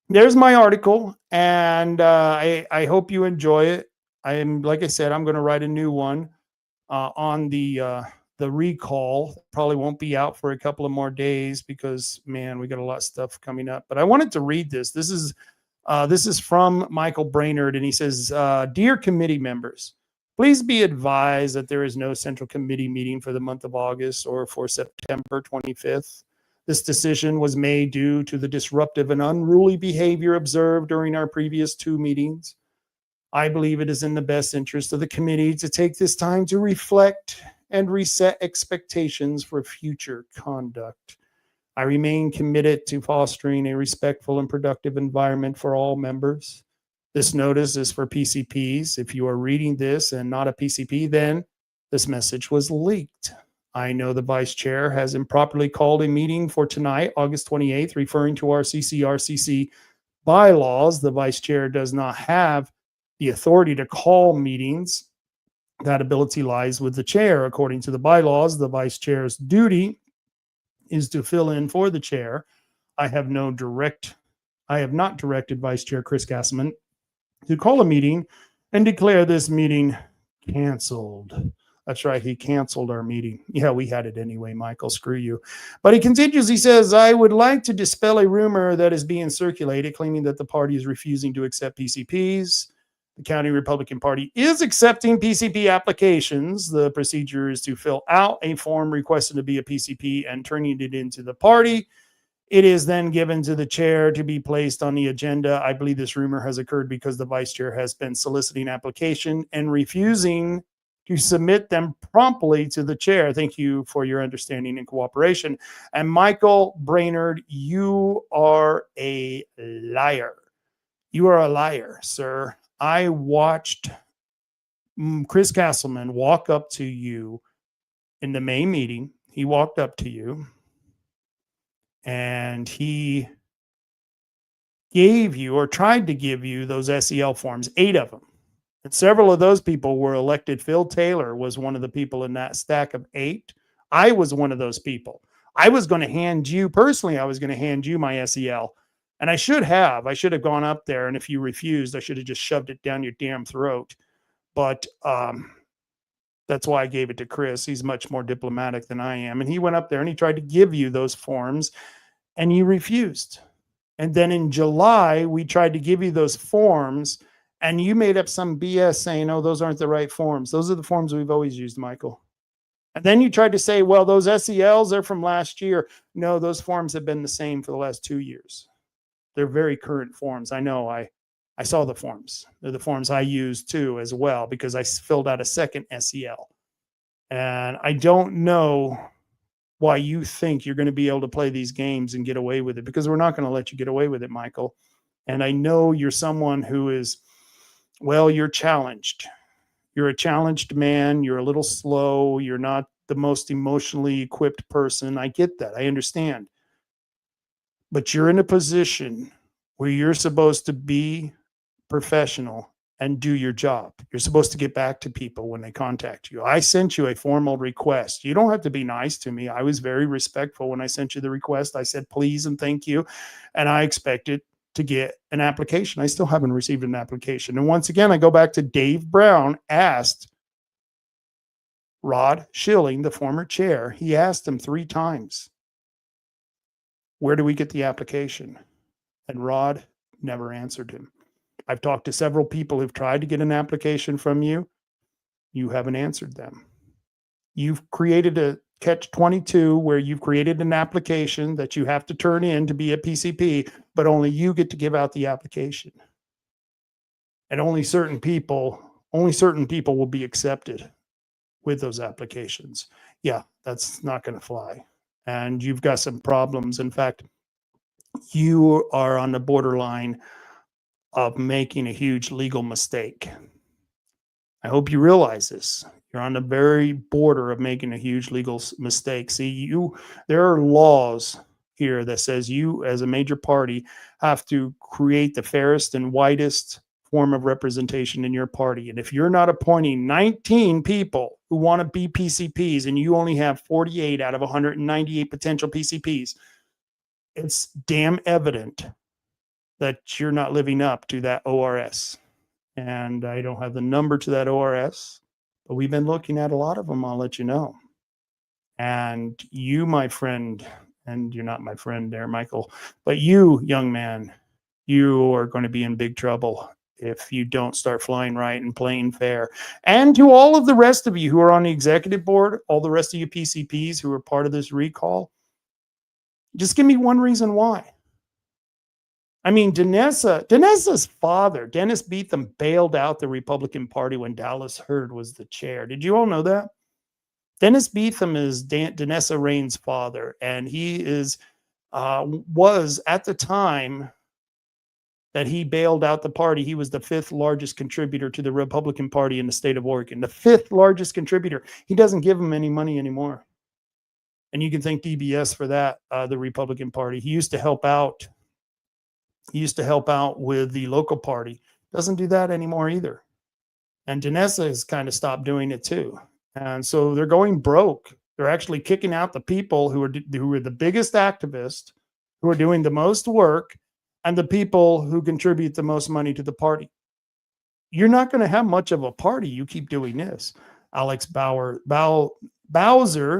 there's my article, and I hope you enjoy it. Like I said, I'm going to write a new one on the recall. Probably won't be out for a couple of more days because, man, we got a lot of stuff coming up. But I wanted to read this. This is from Michael Brainerd, and he says, "Dear committee members, please be advised that there is no central committee meeting for the month of August or for September 25th. This decision was made due to the disruptive and unruly behavior observed during our previous two meetings. I believe it is in the best interest of the committee to take this time to reflect and reset expectations for future conduct. I remain committed to fostering a respectful and productive environment for all members. This notice is for PCPs. If you are reading this and not a PCP, then this message was leaked. I know the vice chair has improperly called a meeting for tonight, August 28th, referring to our CCRCC bylaws. The vice chair does not have the authority to call meetings. That ability lies with the chair. According to the bylaws, the vice chair's duty is to fill in for the chair. I have not directed Vice Chair Chris Castleman to call a meeting and declare this meeting canceled. That's right, he canceled our meeting. Yeah, we had it anyway, Michael, screw you. But he continues, he says, I would like to dispel a rumor that is being circulated claiming that the party is refusing to accept PCPs. The County Republican Party is accepting PCP applications. The procedure is to fill out a form requesting to be a PCP and turning it into the party. It is then given to the chair to be placed on the agenda. I believe this rumor has occurred because the vice chair has been soliciting application and refusing to submit them promptly to the chair. Thank you for your understanding and cooperation. And Michael Brainerd, you are a liar. You are a liar, sir. I watched Chris Castleman walk up to you in the May meeting. He walked up to you and he gave you or tried to give you those SEL forms, 8 of them. And several of those people were elected. Phil Taylor was one of the people in that stack of 8. I was one of those people. I was going to hand you, personally, I was going to hand you my SEL. And I should have gone up there. And if you refused, I should have just shoved it down your damn throat. But that's why I gave it to Chris. He's much more diplomatic than I am. And he went up there and he tried to give you those forms and you refused. And then in July, we tried to give you those forms and you made up some BS saying, oh, those aren't the right forms. Those are the forms we've always used, Michael. And then you tried to say, well, those SELs are from last year. No, those forms have been the same for the last 2 years. They're very current forms. I know. I saw the forms. They're the forms I used too as well because I filled out a second SEL. And I don't know why you think you're going to be able to play these games and get away with it, because we're not going to let you get away with it, Michael. And I know you're someone who is, well, you're challenged. You're a challenged man. You're a little slow. You're not the most emotionally equipped person. I get that. I understand. But you're in a position where you're supposed to be professional and do your job. You're supposed to get back to people when they contact you. I sent you a formal request. You don't have to be nice to me. I was very respectful when I sent you the request. I said, please and thank you. And I expected to get an application. I still haven't received an application. And once again, I go back to Dave Brown asked Rod Schilling, the former chair, he asked him 3 times, where do we get the application? And Rod never answered him. I've talked to several people who've tried to get an application from you. You haven't answered them. You've created a catch-22 where you've created an application that you have to turn in to be a PCP, but only you get to give out the application. And only certain people will be accepted with those applications. Yeah, that's not going to fly. And you've got some problems. In fact, you are on the borderline of making a huge legal mistake. I hope you realize this. You're on the very border of making a huge legal mistake. See, there are laws here that says you, as a major party, have to create the fairest and widest form of representation in your party. And if you're not appointing 19 people who want to be PCPs and you only have 48 out of 198 potential PCPs, it's damn evident that you're not living up to that ORS. And I don't have the number to that ORS, but we've been looking at a lot of them. I'll let you know. And you, my friend, and you're not my friend there, Michael, but you, young man, you are going to be in big trouble if you don't start flying right and playing fair. And to all of the rest of you who are on the executive board, all the rest of you PCPs who are part of this recall, just give me one reason why. I mean, Denesa's father, Dennis Beetham, bailed out the Republican Party when Dallas Hurd was the chair. Did you all know that? Dennis Beetham is Denesa Rain's father, and he was at the time that he bailed out the party, he was the 5th largest contributor to the Republican Party in the state of Oregon. The 5th largest contributor. He doesn't give them any money anymore. And you can thank DBS for that, the Republican Party. He used to help out. He used to help out with the local party. Doesn't do that anymore either. And Denesa has kind of stopped doing it too. And so they're going broke. They're actually kicking out the people who are the biggest activists, who are doing the most work, and the people who contribute the most money to the party. You're not going to have much of a party. You keep doing this. Alex Bowser.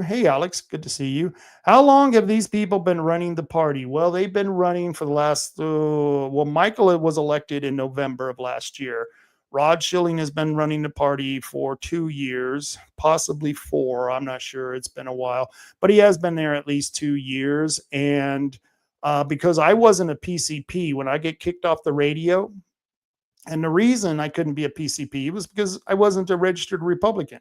Hey, Alex, good to see you. How long have these people been running the party? Well, they've been running for the last, Michael was elected in November of last year. Rod Schilling has been running the party for 2 years, possibly 4. I'm not sure. It's been a while, but he has been there at least 2 years. And because I wasn't a PCP, when I get kicked off the radio, and the reason I couldn't be a PCP was because I wasn't a registered Republican.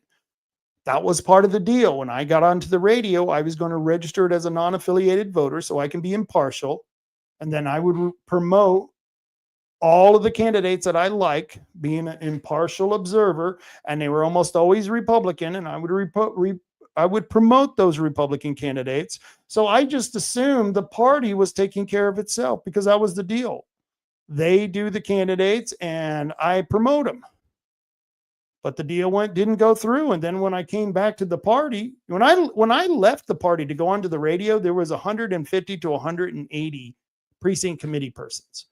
That was part of the deal. When I got onto the radio, I was going to register it as a non-affiliated voter so I can be impartial. And then I would promote all of the candidates that I like, being an impartial observer, and they were almost always Republican, and I would promote those Republican candidates. So I just assumed the party was taking care of itself because that was the deal. They do the candidates and I promote them. But the deal didn't go through. And then when I came back to the party, when I left the party to go onto the radio, there was 150 to 180 precinct committee persons.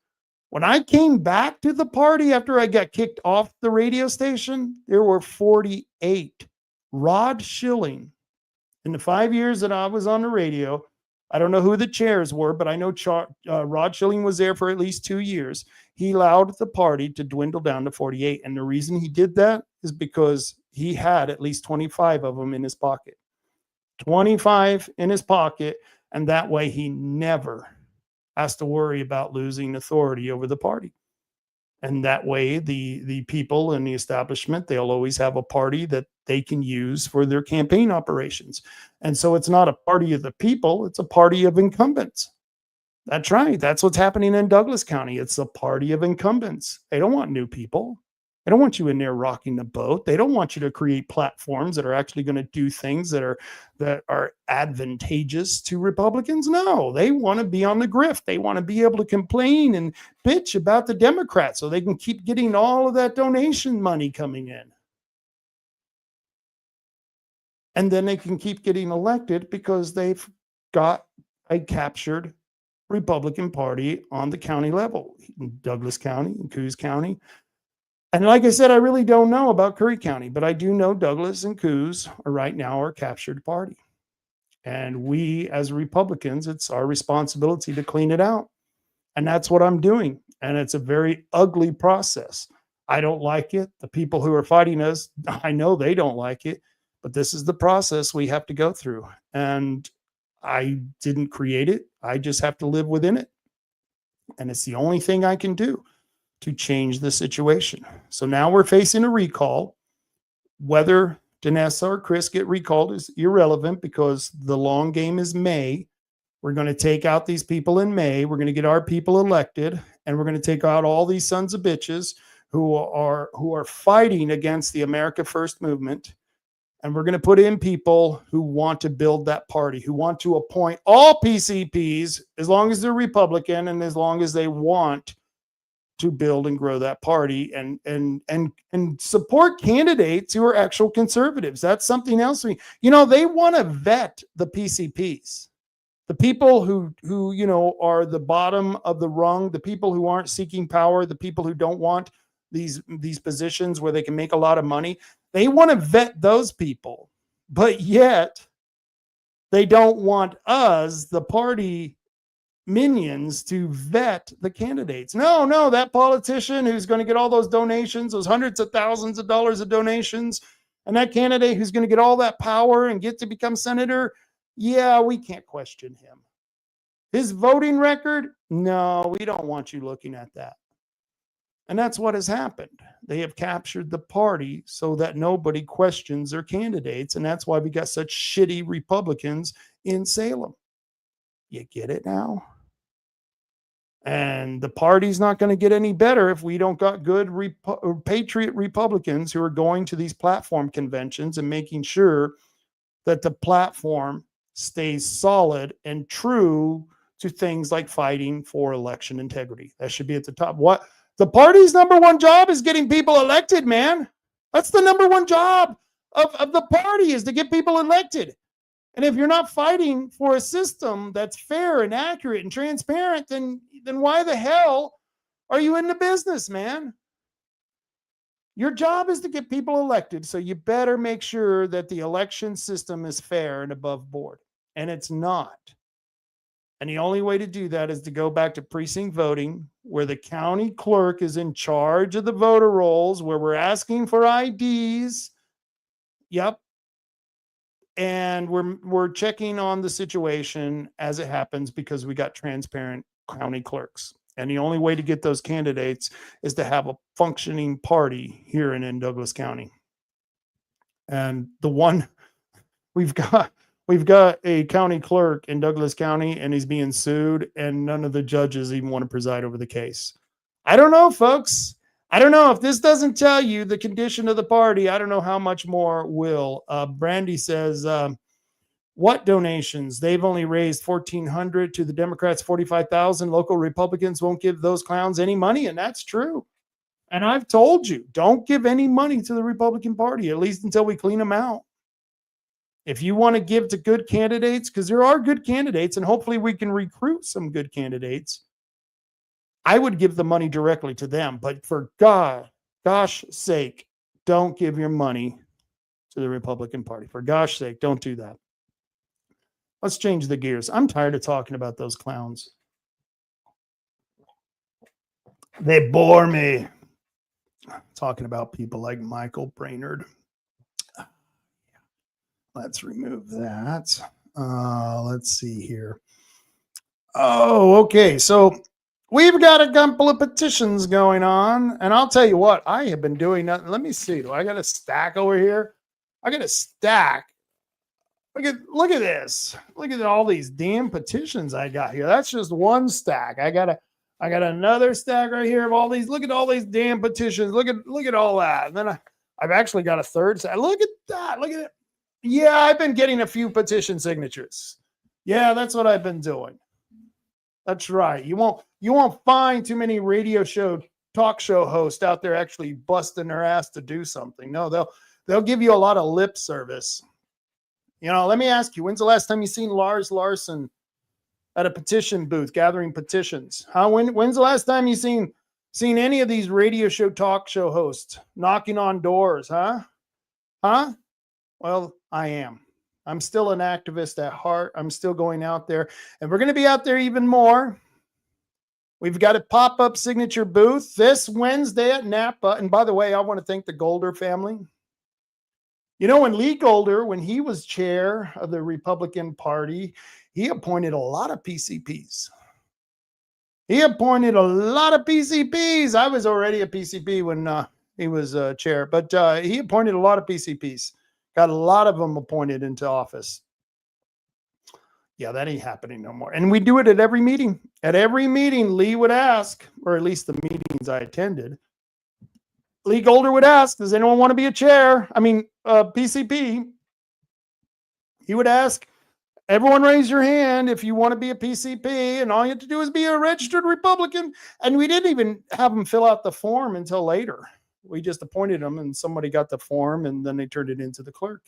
When I came back to the party after I got kicked off the radio station, there were 48. Rod Schilling, in the 5 years that I was on the radio, I don't know who the chairs were, but I know Rod Schilling was there for at least 2 years. He allowed the party to dwindle down to 48. And the reason he did that is because he had at least 25 of them in his pocket. 25 in his pocket. And that way he never has to worry about losing authority over the party. And that way the people in the establishment, they'll always have a party that they can use for their campaign operations. And so it's not a party of the people, it's a party of incumbents. That's right. That's what's happening in Douglas County. It's a party of incumbents. They don't want new people. They don't want you in there rocking the boat. They don't want you to create platforms that are actually going to do things that are advantageous to Republicans. No, they want to be on the grift. They want to be able to complain and bitch about the Democrats so they can keep getting all of that donation money coming in. And then they can keep getting elected because they've got a captured Republican Party on the county level, in Douglas County, in Coos County. And like I said, I really don't know about Curry County, but I do know Douglas and Coos are right now our captured party. And we as Republicans, it's our responsibility to clean it out. And that's what I'm doing. And it's a very ugly process. I don't like it. The people who are fighting us, I know they don't like it, but this is the process we have to go through. And I didn't create it. I just have to live within it. And it's the only thing I can do to change the situation. So now we're facing a recall. Whether Denesa or Chris get recalled is irrelevant because the long game is May. We're going to take out these people in May. We're going to get our people elected, and we're going to take out all these sons of bitches who are fighting against the America First movement. And we're going to put in people who want to build that party, who want to appoint all PCPs as long as they're Republican and as long as they want to build and grow that party and support candidates who are actual conservatives. That's something else. They want to vet the PCPs, the people who are the bottom of the rung, the people who aren't seeking power, the people who don't want these positions where they can make a lot of money. They want to vet those people, but yet they don't want us, the party minions, to vet the candidates. No, that politician who's going to get all those donations, those hundreds of thousands of dollars of donations, and that candidate who's going to get all that power and get to become senator, yeah, we can't question him. His voting record, no, we don't want you looking at that. And that's what has happened. They have captured the party so that nobody questions their candidates. And that's why we got such shitty Republicans in Salem. You get it now? And the party's not going to get any better if we don't got good patriot Republicans who are going to these platform conventions and making sure that the platform stays solid and true to things like fighting for election integrity. That should be at the top. The party's number one job is getting people elected, man. That's the number one job of the party, is to get people elected. And if you're not fighting for a system that's fair and accurate and transparent, then why the hell are you in the business, man? Your job is to get people elected, so you better make sure that the election system is fair and above board. And it's not. And the only way to do that is to go back to precinct voting, where the county clerk is in charge of the voter rolls, where we're asking for IDs. Yep. And we're checking on the situation as it happens, because we got transparent county clerks. And the only way to get those candidates is to have a functioning party here in Douglas County. And the one we've got a county clerk in Douglas County, and he's being sued, and none of the judges even want to preside over the case. I don't know, folks. I don't know. If this doesn't tell you the condition of the party, I don't know how much more will. Brandi says, what donations? They've only raised $1,400 to the Democrats, $45,000. Local Republicans won't give those clowns any money, and that's true. And I've told you, don't give any money to the Republican Party, at least until we clean them out. If you want to give to good candidates, because there are good candidates, and hopefully we can recruit some good candidates, I would give the money directly to them. But for gosh sake, don't give your money to the Republican Party. For gosh sake, don't do that. Let's change the gears. I'm tired of talking about those clowns. They bore me. Talking about people like Michael Brainerd. Let's remove that. Let's see here. Oh, okay. So we've got a couple of petitions going on, and I'll tell you what, I have been doing nothing. Let me see. Do I got a stack over here? I got a stack. Look at this. Look at all these damn petitions I got here. That's just one stack. I got another stack right here of all these. Look at all these damn petitions. Look at all that. And then I've actually got a third stack. Look at that. Look at it. Yeah, I've been getting a few petition signatures. Yeah, that's what I've been doing. That's right. You won't find too many talk show hosts out there actually busting their ass to do something. No, they'll give you a lot of lip service. You know, let me ask you, when's the last time you seen Lars Larson at a petition booth gathering petitions? When's the last time you seen any of these talk show hosts knocking on doors, huh? Well, I am. I'm still an activist at heart. I'm still going out there, and we're going to be out there even more. We've got a pop-up signature booth this Wednesday at Napa. And by the way, I want to thank the Golder family. You know, when Lee Golder, when he was chair of the Republican Party, he appointed a lot of PCPs. I was already a PCP when he was chair, but he appointed a lot of PCPs. Got a lot of them appointed into office. Yeah, that ain't happening no more. And we do it at every meeting. At every meeting, Lee would ask, or at least the meetings I attended, Lee Golder would ask, does anyone want to be a chair? PCP. He would ask, everyone raise your hand if you want to be a PCP, and all you have to do is be a registered Republican. And we didn't even have them fill out the form until later. We just appointed them, and somebody got the form, and then they turned it into the clerk.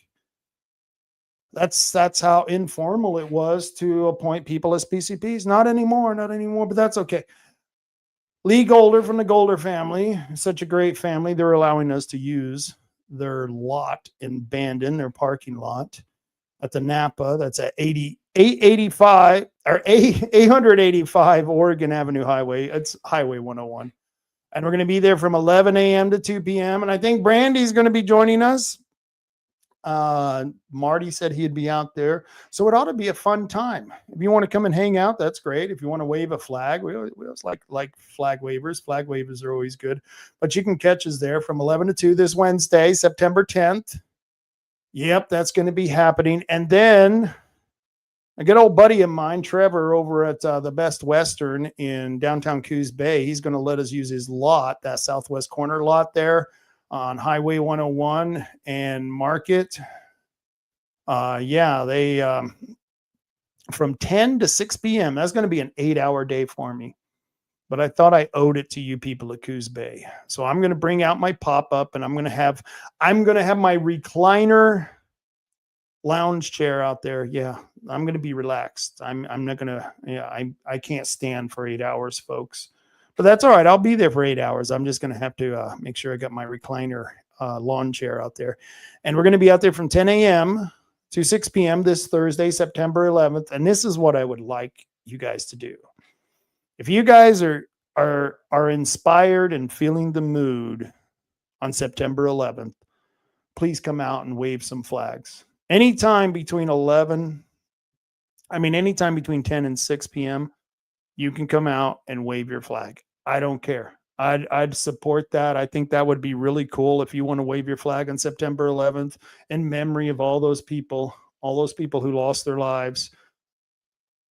That's how informal it was to appoint people as PCPs. Not anymore, but that's okay. Lee Golder from the Golder family, such a great family. They're allowing us to use their lot in Bandon, their parking lot at the Napa. That's at 885 Oregon Avenue Highway. It's Highway 101. And we're going to be there from 11 a.m. to 2 p.m. And I think Brandi's going to be joining us. Marty said he'd be out there. So it ought to be a fun time. If you want to come and hang out, that's great. If you want to wave a flag, we always like flag wavers. Flag wavers are always good. But you can catch us there from 11 to 2 this Wednesday, September 10th. Yep, that's going to be happening. And then a good old buddy of mine, Trevor, over at the Best Western in downtown Coos Bay, he's going to let us use his lot, that southwest corner lot there on Highway 101 and Market. From 10 to 6 p.m. That's going to be an 8-hour day for me. but I thought I owed it to you people at Coos Bay. So I'm going to bring out my pop-up, and I'm going to have my recliner lounge chair out there. Yeah, I'm going to be relaxed. I'm not going to, I can't stand for 8 hours, folks, but that's all right. I'll be there for 8 hours. I'm just going to have to make sure I got my recliner lawn chair out there. And we're going to be out there from 10 a.m. to 6 p.m. this Thursday, September 11th. And this is what I would like you guys to do. If you guys are inspired and feeling the mood on September 11th, please come out and wave some flags. Anytime between 10 and 6 p.m., you can come out and wave your flag. I don't care. I'd support that. I think that would be really cool if you want to wave your flag on September 11th in memory of all those people who lost their lives.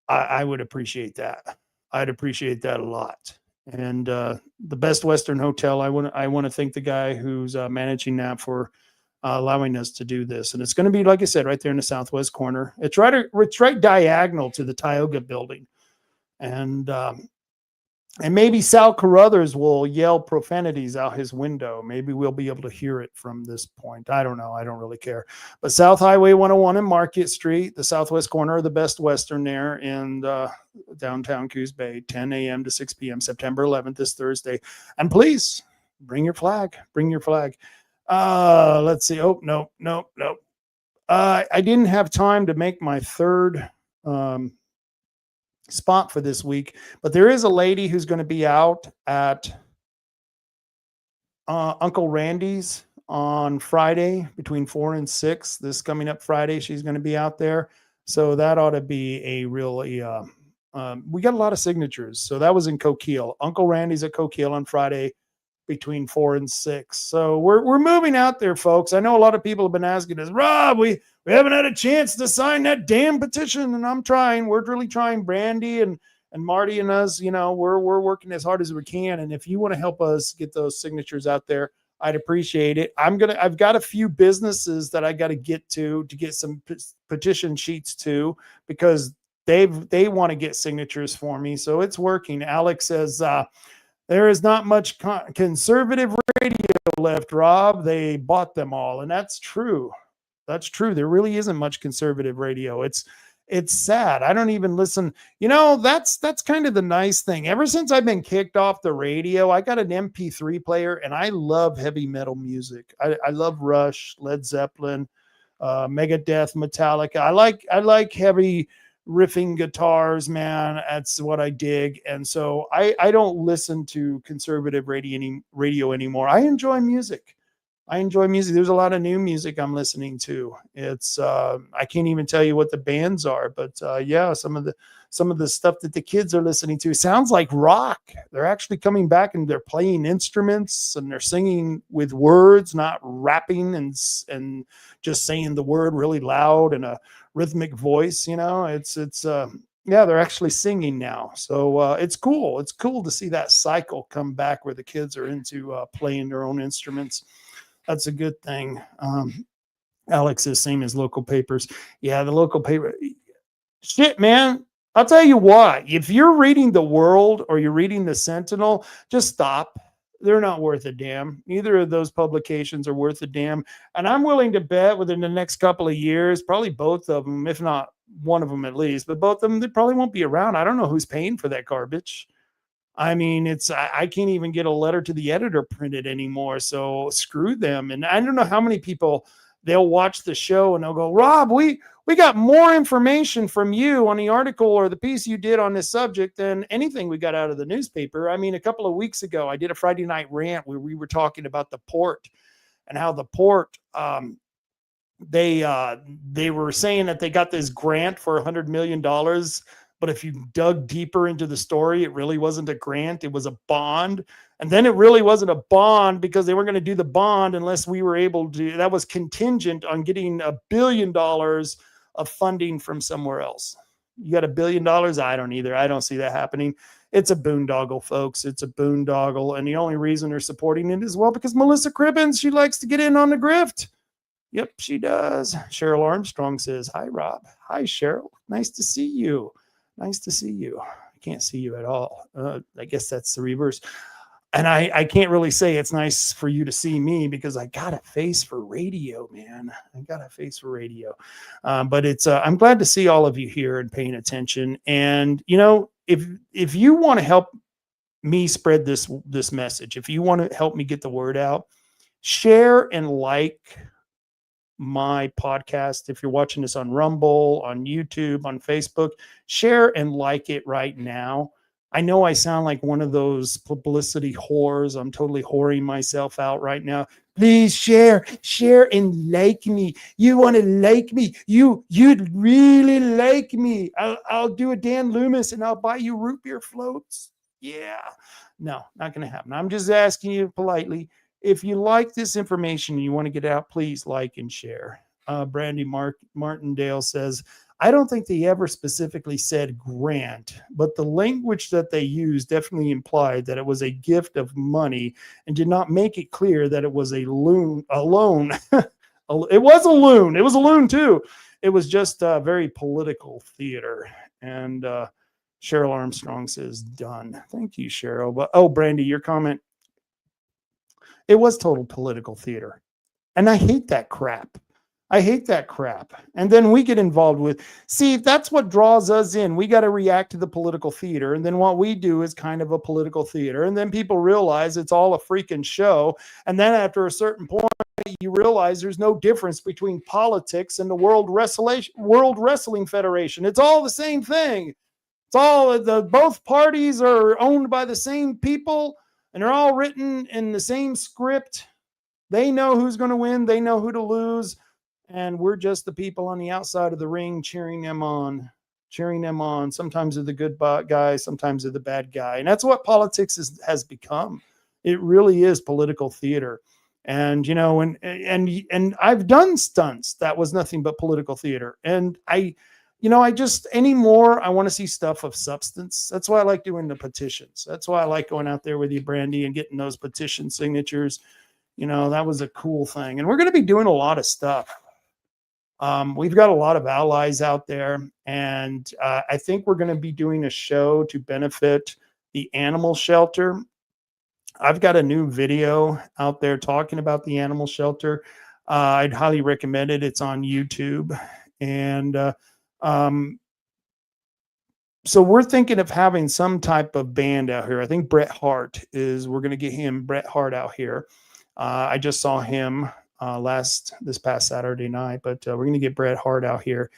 I would appreciate that. I'd appreciate that a lot. And the Best Western Hotel, I want to thank the guy who's managing that for allowing us to do this. And it's going to be, like I said, right there in the southwest corner. It's right diagonal to the Tioga building. And maybe Sal Carruthers will yell profanities out his window. Maybe we'll be able to hear it from this point. I don't know. I don't really care. But South Highway 101 and Market Street, the southwest corner of the Best Western there in downtown Coos Bay, 10 a.m. to 6 p.m., September 11th, this Thursday. And please bring your flag. Bring your flag. Let's see. Oh, no. I didn't have time to make my third spot for this week, but there is a lady who's going to be out at Uncle Randy's on Friday between 4 and 6. This coming up Friday, she's going to be out there. So that ought to be a really, we got a lot of signatures. So that was in Coquille. Uncle Randy's at Coquille on Friday between 4 and 6. So we're moving out there, folks. I know a lot of people have been asking us, Rob, we haven't had a chance to sign that damn petition, and I'm trying. We're really trying. Brandi and Marty and us, we're working as hard as we can. And if you want to help us get those signatures out there, I'd appreciate it. I've got a few businesses that I got to get some petition sheets to, because they want to get signatures for me. So it's working. Alex says, there is not much conservative radio left, Rob. They bought them all. And that's true. That's true. There really isn't much conservative radio. It's sad. I don't even listen. That's kind of the nice thing. Ever since I've been kicked off the radio, I got an MP3 player, and I love heavy metal music. I love Rush, Led Zeppelin, Megadeth, Metallica. I like heavy riffing guitars, man. That's what I dig. And so I don't listen to conservative radio anymore. I enjoy music. There's a lot of new music I'm listening to. It's I can't even tell you what the bands are, but yeah, some of the stuff that the kids are listening to sounds like rock. They're actually coming back and they're playing instruments and they're singing with words, not rapping and just saying the word really loud in a rhythmic voice. Yeah, they're actually singing now. So it's cool. It's cool to see that cycle come back where the kids are into playing their own instruments. That's a good thing. Alex is same as local papers. Yeah, the local paper. Shit, man. I'll tell you what. If you're reading The World or you're reading The Sentinel, just stop. They're not worth a damn. Neither of those publications are worth a damn. And I'm willing to bet within the next couple of years, probably both of them, if not one of them at least, but both of them, they probably won't be around. I don't know who's paying for that garbage. I mean, I can't even get a letter to the editor printed anymore. So screw them. And I don't know how many people, they'll watch the show and they'll go, Rob, we got more information from you on the article or the piece you did on this subject than anything we got out of the newspaper. I mean, a couple of weeks ago, I did a Friday night rant where we were talking about the port and how the port, they were saying that they got this grant for $100 million. But if you dug deeper into the story, it really wasn't a grant. It was a bond. And then it really wasn't a bond because they weren't going to do the bond unless we were able to. That was contingent on getting $1 billion of funding from somewhere else. You got $1 billion? I don't either. I don't see that happening. It's a boondoggle, folks. It's a boondoggle. And the only reason they're supporting it is, well, because Melissa Cribbins, she likes to get in on the grift. Yep, she does. Cheryl Armstrong says, hi, Rob. Hi, Cheryl. Nice to see you. Nice to see you. I can't see you at all. I guess that's the reverse. And I can't really say it's nice for you to see me because I got a face for radio, man. I got a face for radio. But it's I'm glad to see all of you here and paying attention. And if you want to help me spread this message, if you want to help me get the word out, share and like my podcast. If you're watching this on Rumble, on YouTube, on Facebook, share and like it right now. I know I sound like one of those publicity whores. I'm totally whoring myself out right now. Please share and like me. You want to like me? You'd really like me. I'll do a Dan Loomis and I'll buy you root beer floats. Yeah, no, not going to happen. I'm just asking you politely. If you like this information and you want to get out, please like and share. Brandi Martindale says, I don't think they ever specifically said grant, but the language that they used definitely implied that it was a gift of money and did not make it clear that it was a loan. It was a loan. It was a loan too. It was just very political theater. And Cheryl Armstrong says, done. Thank you, Cheryl. But Brandi, your comment. It was total political theater. And I hate that crap. And then we get involved with, see, that's what draws us in. We got to react to the political theater. And then what we do is kind of a political theater. And then people realize it's all a freaking show. And then after a certain point, you realize there's no difference between politics and the World Wrestling Federation. It's all the same thing. It's all both parties are owned by the same people and they're all written in the same script. They know who's going to win. They know who to lose. And we're just the people on the outside of the ring cheering them on. Sometimes they're the good guy, sometimes they're the bad guy. And that's what politics has become. It really is political theater. And, and I've done stunts that was nothing but political theater. And I want to see stuff of substance. That's why I like doing the petitions. That's why I like going out there with you, Brandi, and getting those petition signatures. That was a cool thing. And we're going to be doing a lot of stuff. We've got a lot of allies out there, and I think we're going to be doing a show to benefit the animal shelter. I've got a new video out there talking about the animal shelter. I'd highly recommend it. It's on YouTube. And so we're thinking of having some type of band out here. I think we're going to get Bret Hart out here. I just saw him this past Saturday night, but we're going to get Bret Hart out here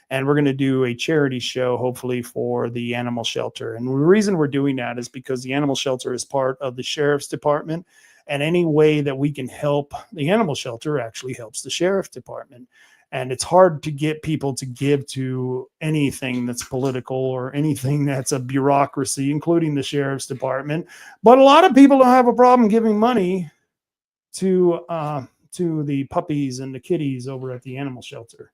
and we're going to do a charity show, hopefully for the animal shelter. And the reason we're doing that is because the animal shelter is part of the sheriff's department, and any way that we can help the animal shelter actually helps the sheriff's department. And it's hard to get people to give to anything that's political or anything that's a bureaucracy, including the sheriff's department. But a lot of people don't have a problem giving money to the puppies and the kitties over at the animal shelter.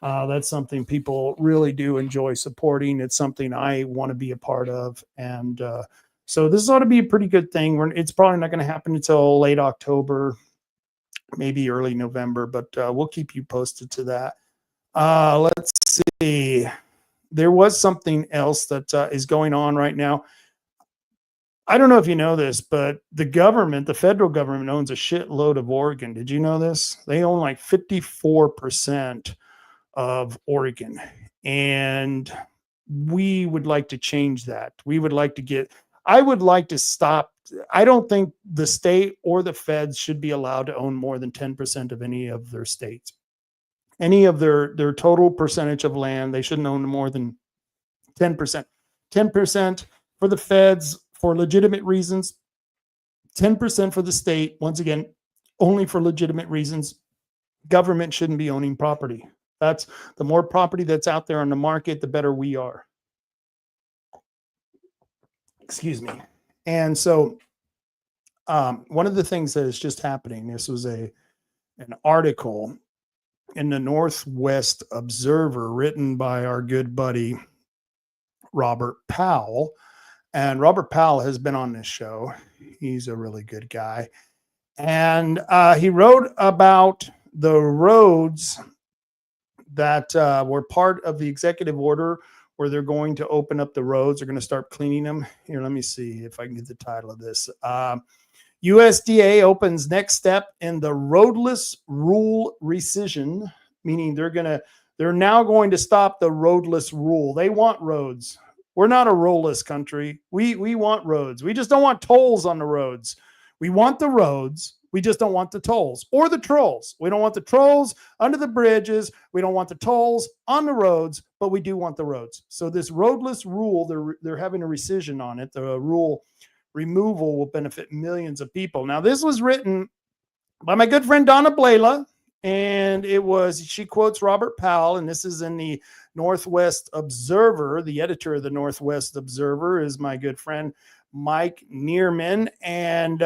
That's something people really do enjoy supporting. It's something I want to be a part of. And so this ought to be a pretty good thing. It's probably not going to happen until late October, maybe early November, but we'll keep you posted to that. Let's see. There was something else that is going on right now. I don't know if you know this, but the federal government owns a shitload of Oregon. Did you know this? They own like 54% of Oregon. And we would like to change that. I would like to stop. I don't think the state or the feds should be allowed to own more than 10% of any of their states. Any of their total percentage of land, they shouldn't own more than 10%. 10% for the feds for legitimate reasons. 10% for the state, once again, only for legitimate reasons. Government shouldn't be owning property. That's the more property that's out there on the market, the better we are. Excuse me. And so one of the things that is just happening, this was an article in the Northwest Observer written by our good buddy, Robert Powell. And Robert Powell has been on this show. He's a really good guy. And he wrote about the roads that were part of the executive order where they're going to open up the roads. They're going to start cleaning them. Here, let me see if I can get the title of this. USDA opens next step in the roadless rule rescission, meaning they're now going to stop the roadless rule. They want roads. We're not a roadless country. We want roads. We just don't want tolls on the roads. We want the roads. We just don't want the tolls or the trolls. We don't want the trolls under the bridges. We don't want the tolls on the roads, but we do want the roads. So this roadless rule, they're having a rescission on it. The rule removal will benefit millions of people. Now, this was written by my good friend Donna Blayla, and she quotes Robert Powell, and this is in the Northwest Observer. The editor of the Northwest Observer is my good friend Mike Neerman. And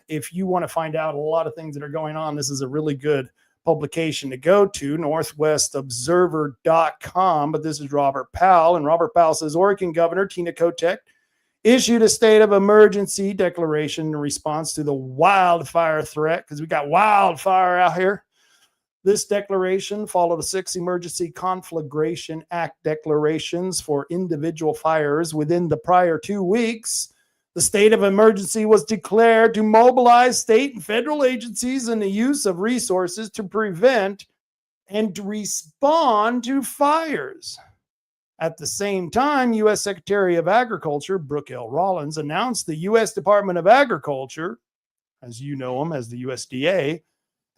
if you want to find out a lot of things that are going on, this is a really good publication to go to, northwestobserver.com. But this is Robert Powell, and Robert Powell says Oregon Governor Tina Kotek issued a state of emergency declaration in response to the wildfire threat, because we got wildfire out here. This declaration followed the 6 Emergency Conflagration Act declarations for individual fires within the prior 2 weeks. The state of emergency was declared to mobilize state and federal agencies in the use of resources to prevent and to respond to fires. At the same time, U.S. Secretary of Agriculture Brooke L. Rollins announced the U.S. Department of Agriculture, as you know them as the USDA,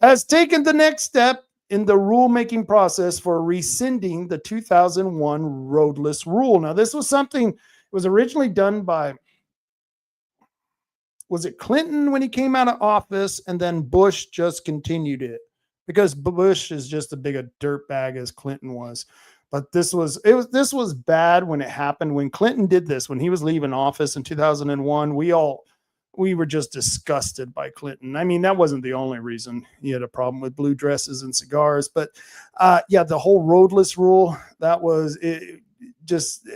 has taken the next step in the rulemaking process for rescinding the 2001 roadless rule. Now, this was something that was originally done by, was it Clinton when he came out of office, and then Bush just continued it because Bush is just as big a dirtbag as Clinton was. But this was bad when it happened. When Clinton did this, when he was leaving office in 2001, we were just disgusted by Clinton. I mean, that wasn't the only reason he had a problem with blue dresses and cigars, but the whole roadless rule, that was it.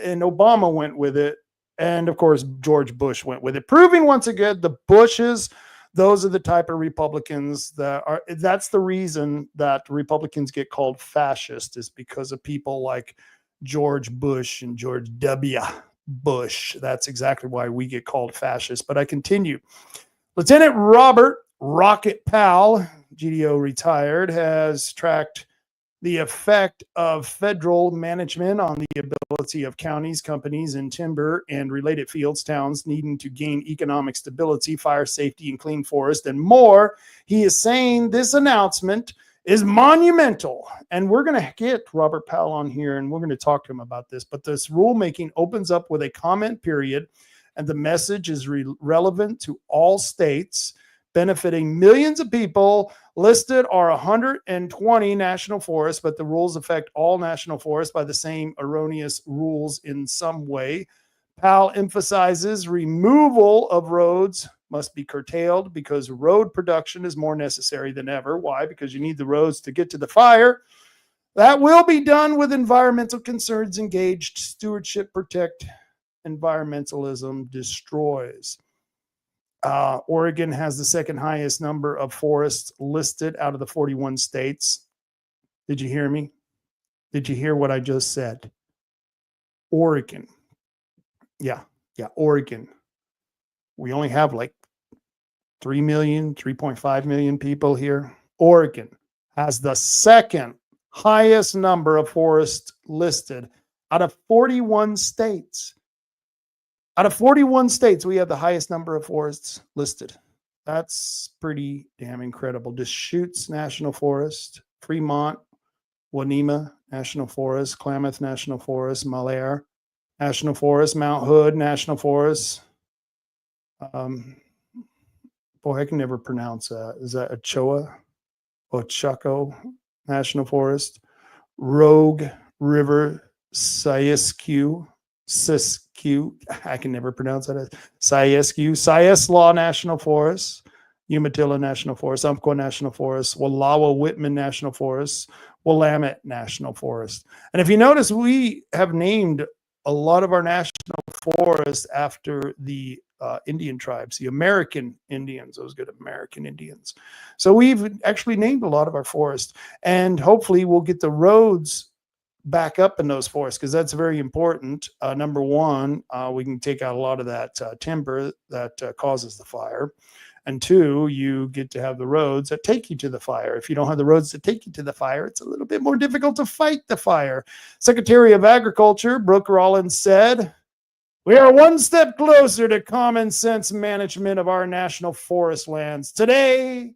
And Obama went with it. And of course, George Bush went with it, proving once again the Bushes, those are the type of Republicans that's the reason that Republicans get called fascist, is because of people like George Bush and George W. Bush. That's exactly why we get called fascist. But I continue. Lieutenant Robert Rocket Powell, GDO retired, has tracked the effect of federal management on the ability of counties, companies, and timber and related fields, towns needing to gain economic stability, fire safety, and clean forest, and more. He is saying this announcement is monumental. And we're going to get Robert Powell on here, and we're going to talk to him about this. But this rulemaking opens up with a comment period, and the message is relevant to all states, benefiting millions of people. Listed are 120 national forests, but the rules affect all national forests by the same erroneous rules in some way. Powell emphasizes removal of roads must be curtailed because road production is more necessary than ever. Why? Because you need the roads to get to the fire. That will be done with environmental concerns engaged. Stewardship protect. Environmentalism destroys. Oregon has the second highest number of forests listed out of the 41 states. Did you hear me? Did you hear what I just said? Oregon. Yeah, Oregon. We only have like 3 million, 3.5 million people here. Oregon has the second highest number of forests listed out of 41 states. Out of 41 states, we have the highest number of forests listed. That's pretty damn incredible. Deschutes National Forest, Fremont, Wanema National Forest, Klamath National Forest, Malheur National Forest, Mount Hood National Forest. Boy, I can never pronounce that. Is that Ochoco National Forest? Rogue River Siskiyou. I can never pronounce that. Siskiyou, Siuslaw National Forest, Umatilla National Forest, Umpqua National Forest, Wallowa Whitman National Forest, Willamette National Forest. And if you notice, we have named a lot of our national forests after the Indian tribes, the American Indians, those good American Indians. So we've actually named a lot of our forests, and hopefully we'll get the roads back up in those forests, because that's very important. Number one, we can take out a lot of that timber that causes the fire. And two, you get to have the roads that take you to the fire. If you don't have the roads that take you to the fire, it's a little bit more difficult to fight the fire. Secretary of Agriculture, Brooke Rollins, said, "We are one step closer to common sense management of our national forest lands. Today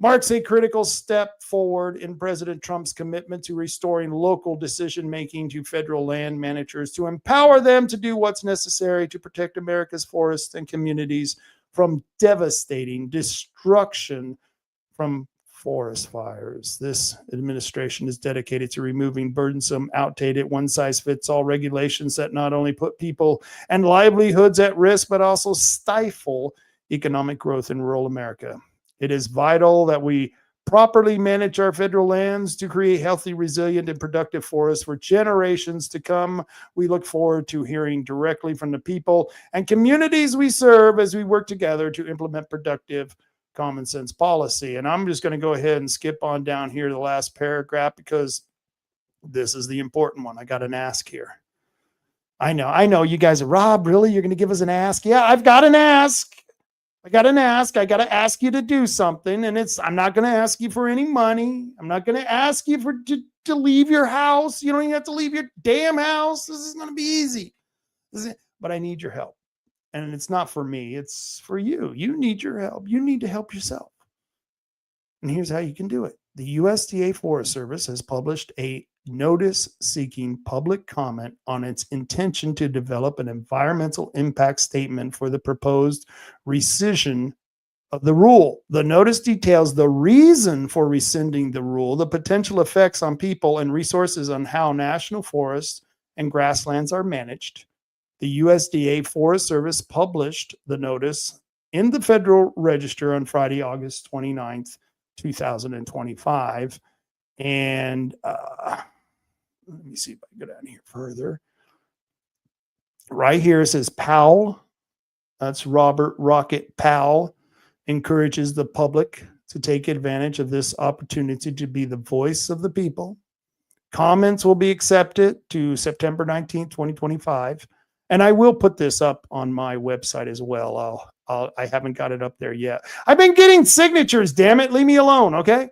marks a critical step forward in President Trump's commitment to restoring local decision-making to federal land managers to empower them to do what's necessary to protect America's forests and communities from devastating destruction from forest fires. This administration is dedicated to removing burdensome, outdated, one-size-fits-all regulations that not only put people and livelihoods at risk, but also stifle economic growth in rural America. It is vital that we properly manage our federal lands to create healthy, resilient, and productive forests for generations to come. We look forward to hearing directly from the people and communities we serve as we work together to implement productive, common sense policy." And I'm just going to go ahead and skip on down here to the last paragraph, because this is the important one. I got an ask here. I know you guys are, "Rob, really? You're going to give us an ask?" Yeah, I've got an ask. I got to ask you to do something. And I'm not going to ask you for any money. I'm not going to ask you to leave your house. You don't even have to leave your damn house. This is going to be easy. But I need your help. And it's not for me. It's for you. You need your help. You need to help yourself. And here's how you can do it. The USDA Forest Service has published a notice seeking public comment on its intention to develop an environmental impact statement for the proposed rescission of the rule. The notice details the reason for rescinding the rule, the potential effects on people and resources, on how national forests and grasslands are managed. The USDA Forest Service published the notice in the Federal Register on Friday, August 29th, 2025. And let me see if I can go down here further. Right here it says Powell, that's Robert Rocket Powell, encourages the public to take advantage of this opportunity to be the voice of the people. Comments will be accepted to September 19th, 2025. And I will put this up on my website as well. I haven't got it up there yet. I've been getting signatures, damn it. Leave me alone, okay?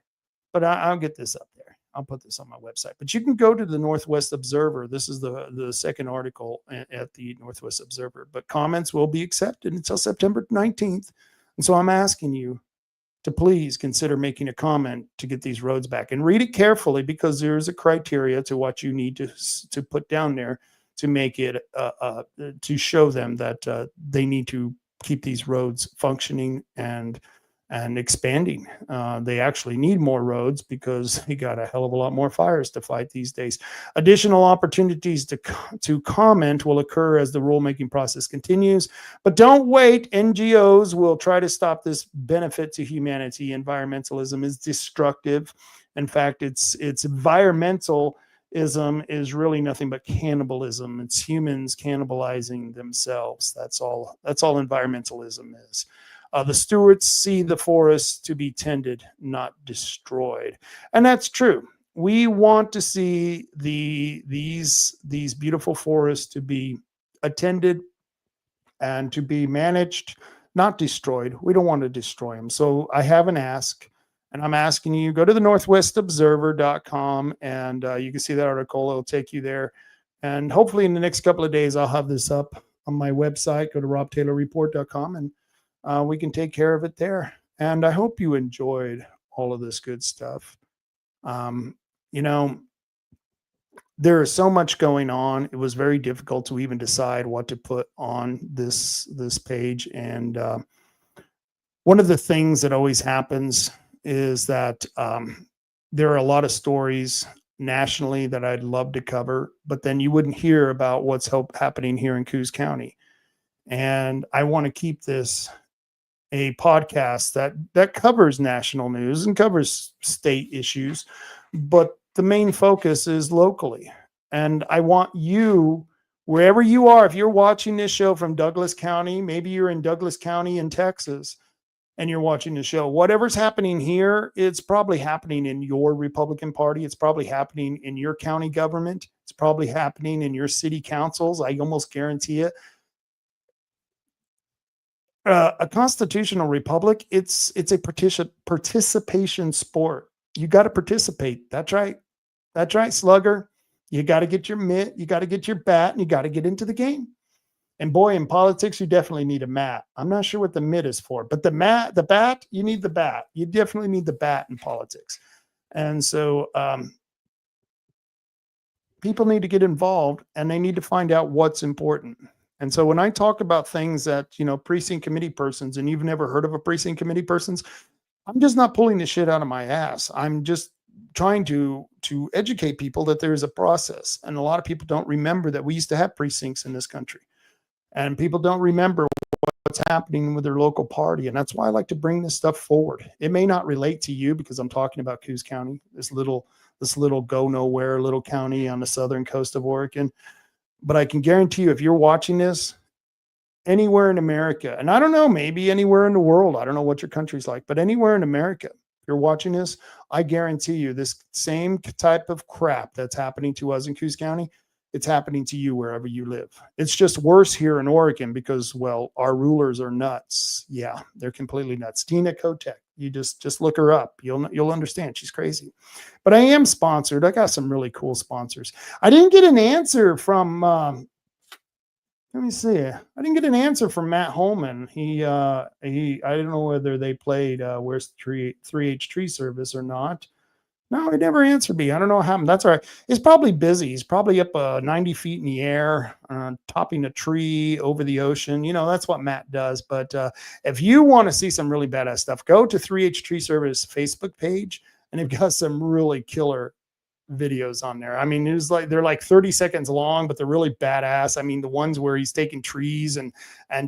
But I'll get this up there. I'll put this on my website. But you can go to the Northwest Observer. This is the second article at the Northwest Observer. But comments will be accepted until September 19th. And so I'm asking you to please consider making a comment to get these roads back. And read it carefully, because there is a criteria to what you need to put down there to make it, to show them that they need to keep these roads functioning and expanding. They actually need more roads because they got a hell of a lot more fires to fight these days. Additional opportunities to comment will occur as the rulemaking process continues. But don't wait. NGOs will try to stop this benefit to humanity. Environmentalism is destructive. In fact, it's environmentalism is really nothing but cannibalism. It's humans cannibalizing themselves. That's all environmentalism is. The stewards see the forests to be tended, not destroyed. And that's true. We want to see these beautiful forests to be attended and to be managed, not destroyed. We don't want to destroy them. So I have an ask. And I'm asking you, go to the northwestobserver.com, and you can see that article. It'll take you there. And hopefully in the next couple of days, I'll have this up on my website. Go to robtaylorreport.com, and we can take care of it there. And I hope you enjoyed all of this good stuff. There is so much going on. It was very difficult to even decide what to put on this page. And one of the things that always happens is that there are a lot of stories nationally that I'd love to cover, but then you wouldn't hear about what's happening here in Coos County. And I want to keep this a podcast that covers national news and covers state issues, but the main focus is locally. And I want you, wherever you are, if you're watching this show from Douglas County, maybe you're in Douglas County in Texas, and you're watching the show. Whatever's happening here, it's probably happening in your Republican Party. It's probably happening in your county government. It's probably happening in your city councils. I almost guarantee it. A constitutional republic, it's a participation sport. You got to participate. That's right. That's right, slugger. You got to get your mitt, you got to get your bat, and you got to get into the game. And boy, in politics, you definitely need a mat. I'm not sure what the mitt is for, but the bat, you need the bat. You definitely need the bat in politics. And so people need to get involved, and they need to find out what's important. And so when I talk about things that, precinct committee persons, and you've never heard of a precinct committee persons, I'm just not pulling the shit out of my ass. I'm just trying to educate people that there is a process. And a lot of people don't remember that we used to have precincts in this country. And people don't remember what's happening with their local party. And that's why I like to bring this stuff forward. It may not relate to you because I'm talking about Coos County, this little go nowhere little county on the southern coast of Oregon. But I can guarantee you, if you're watching this anywhere in America, and I don't know, maybe anywhere in the world, I don't know what your country's like, but anywhere in America, if you're watching this, I guarantee you this same type of crap that's happening to us in Coos County, it's happening to you wherever you live. It's just worse here in Oregon because, well, our rulers are nuts. Yeah, they're completely nuts. Tina Kotek, you just look her up. You'll understand. She's crazy. But I am sponsored. I got some really cool sponsors. I didn't get an answer from, let me see. I didn't get an answer from Matt Holman. I don't know whether they played Where's the 3H Tree Service or not. No, he never answered me. I don't know what happened. That's all right. He's probably busy. He's probably up 90 feet in the air, topping a tree over the ocean. That's what Matt does. But if you want to see some really badass stuff, go to 3H Tree Service Facebook page, and they've got some really killer videos on there. I mean, they're like 30 seconds long, but they're really badass. I mean, the ones where he's taking trees and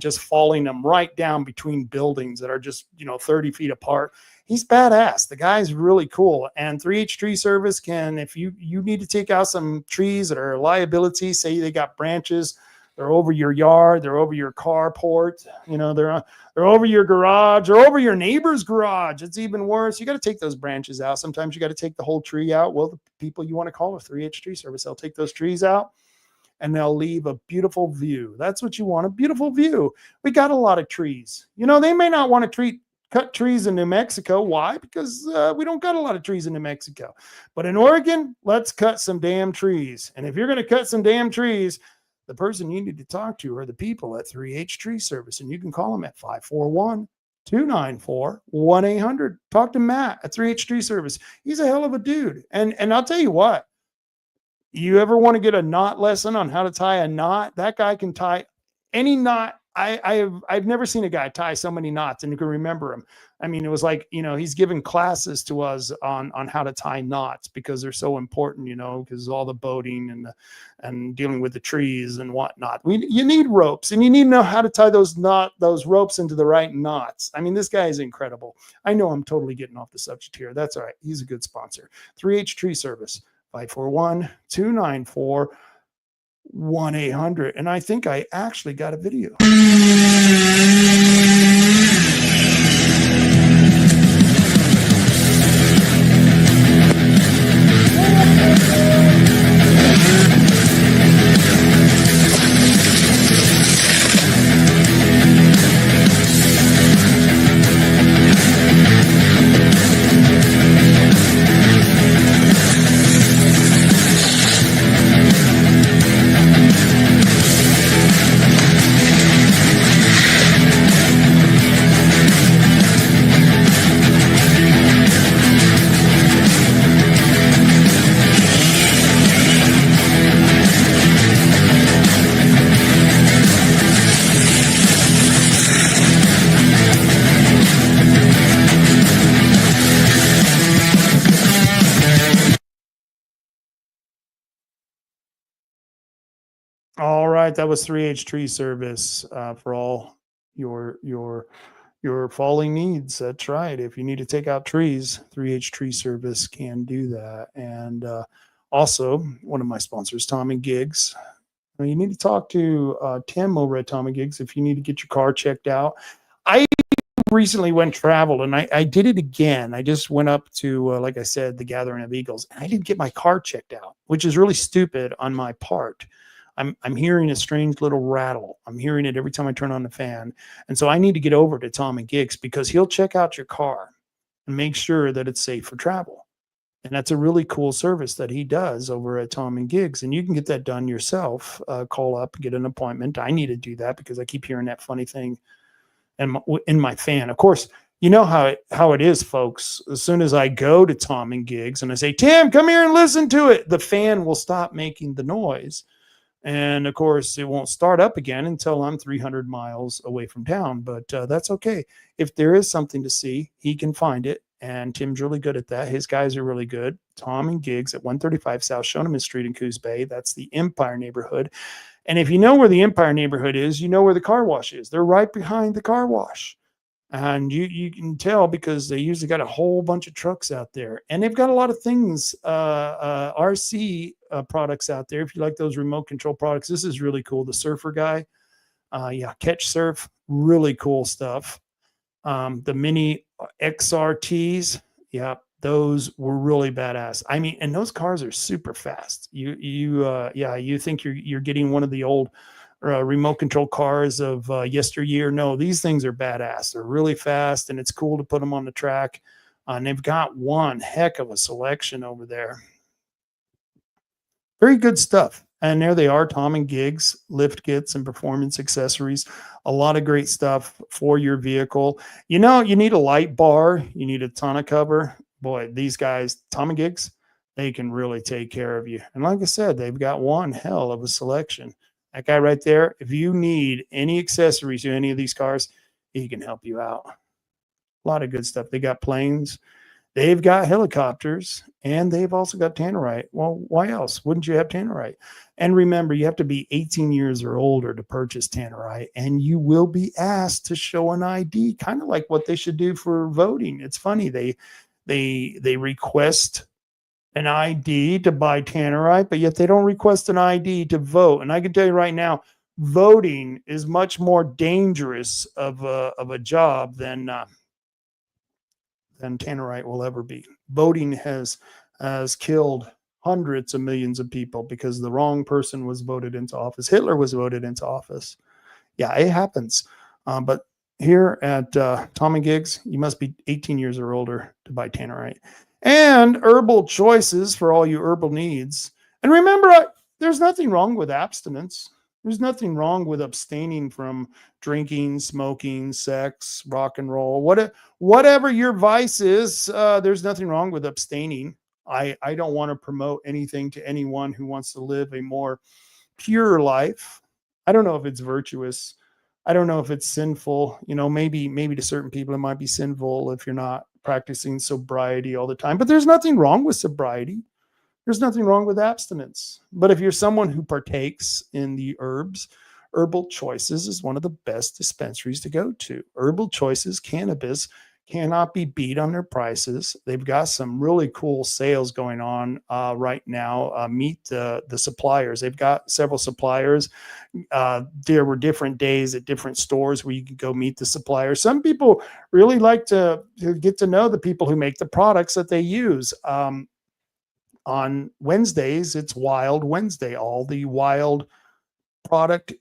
just falling them right down between buildings that are just 30 feet apart. He's badass. The guy's really cool. And 3H Tree Service can, if you need to take out some trees that are a liability, say they got branches, they're over your yard, they're over your carport, they're over your garage or over your neighbor's garage. It's even worse. You got to take those branches out. Sometimes you got to take the whole tree out. Well, the people you want to call a 3H Tree Service, they'll take those trees out and they'll leave a beautiful view. That's what you want, a beautiful view. We got a lot of trees. They may not want to cut trees in New Mexico. Why? Because we don't got a lot of trees in New Mexico. But in Oregon, let's cut some damn trees. And if you're going to cut some damn trees, the person you need to talk to are the people at 3H Tree Service. And you can call them at 541-294-1800. Talk to Matt at 3H Tree Service. He's a hell of a dude. And I'll tell you what, you ever want to get a knot lesson on how to tie a knot? That guy can tie any knot. I've never seen a guy tie so many knots and you can remember him. I mean, it was like, he's giving classes to us on how to tie knots because they're so important, because all the boating and dealing with the trees and whatnot. You need ropes and you need to know how to tie those ropes into the right knots. I mean, this guy is incredible. I know I'm totally getting off the subject here. That's all right. He's a good sponsor. 3H Tree Service, 541-294-1800. And I think I actually got a video. All right, that was 3H Tree Service for all your falling needs. That's right. If you need to take out trees, 3H Tree Service can do that. And also, one of my sponsors, Tom and Gigs. You need to talk to Tim over at Tom and Gigs if you need to get your car checked out. I recently went travel, and I did it again. I just went up to, like I said, the Gathering of Eagles. And I didn't get my car checked out, which is really stupid on my part. I'm hearing a strange little rattle. I'm hearing it every time I turn on the fan. And so I need to get over to Tom and Gigs because he'll check out your car and make sure that it's safe for travel. And that's a really cool service that he does over at Tom and Gigs. And you can get that done yourself. Call up, get an appointment. I need to do that because I keep hearing that funny thing in my fan. Of course, you know how it is, folks. As soon as I go to Tom and Gigs and I say, Tim, come here and listen to it, the fan will stop making the noise. And of course, it won't start up again until I'm 300 miles away from town. But that's okay. If there is something to see, he can find it. And Tim's really good at that. His guys are really good. Tom and Gigs at 135 South Shoneman Street in Coos Bay. That's the Empire neighborhood. And if you know where the Empire neighborhood is, you know where the car wash is. They're right behind the car wash. And you can tell because they usually got a whole bunch of trucks out there. And they've got a lot of things, RC products out there. If you like those remote control products, this is really cool. The Surfer guy, Catch Surf, really cool stuff. The mini XRTs, those were really badass. I mean, and those cars are super fast. You think you're getting one of the old remote control cars of yesteryear. No, these things are badass. They're really fast, and it's cool to put them on the track. And they've got one heck of a selection over there. Very good stuff. And there they are, Tom and Gigs, lift kits and performance accessories. A lot of great stuff for your vehicle. You know, you need a light bar. You need a tonneau cover. Boy, these guys, Tom and Gigs, they can really take care of you. And like I said, they've got one hell of a selection. That guy right there, if you need any accessories to any of these cars, he can help you out. A lot of good stuff. They got planes. They've got helicopters, and they've also got tannerite. Well, why else wouldn't you have tannerite? And remember, you have to be 18 years or older to purchase tannerite, and you will be asked to show an ID, kind of like what they should do for voting. It's funny. They request an ID to buy tannerite, but yet they don't request an ID to vote. And I can tell you right now, voting is much more dangerous of a job than tannerite will ever be. Voting has killed hundreds of millions of people because the wrong person was voted into office. Hitler was voted into office. Yeah, it happens. But here at Tom and Gigs, you must be 18 years or older to buy tannerite. And herbal choices for all your herbal needs. And remember, there's nothing wrong with abstinence. There's nothing wrong with abstaining from drinking, smoking, sex, rock and roll, whatever your vice is. There's nothing wrong with abstaining. I don't want to promote anything to anyone who wants to live a more pure life. I don't know if it's virtuous. I don't know if it's sinful. You know, maybe to certain people it might be sinful if you're not practicing sobriety all the time. But there's nothing wrong with sobriety. There's nothing wrong with abstinence. But if you're someone who partakes in the herbs, Herbal Choices is one of the best dispensaries to go to. Herbal Choices cannabis cannot be beat on their prices. They've got some really cool sales going on right now. Meet the suppliers. They've got several suppliers. There were different days at different stores where you could go meet the suppliers. Some people really like to get to know the people who make the products that they use. On Wednesdays, it's Wild Wednesday. All the Wild products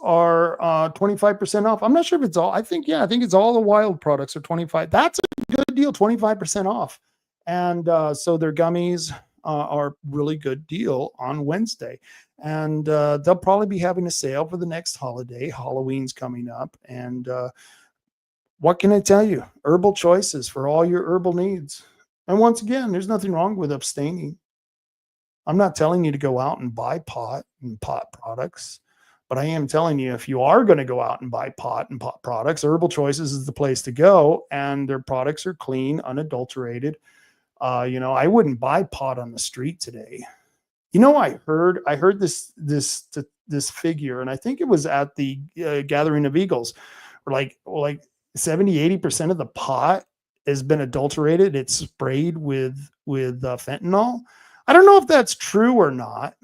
are 25% off. I'm not sure if it's all. I think it's all the Wild products are 25. That's a good deal, 25% off. And so their gummies are really good deal on Wednesday. And they'll probably be having a sale for the next holiday. Halloween's coming up. And what can I tell you? Herbal Choices for all your herbal needs. And once again, there's nothing wrong with abstaining. I'm not telling you to go out and buy pot and pot products, but I am telling you, if you are going to go out and buy pot and pot products, Herbal Choices is the place to go. And their products are clean, unadulterated. I wouldn't buy pot on the street today. I heard this figure, and I think it was at the Gathering of Eagles, where like 70-80% of the pot has been adulterated. It's sprayed with fentanyl. I don't know if that's true or not.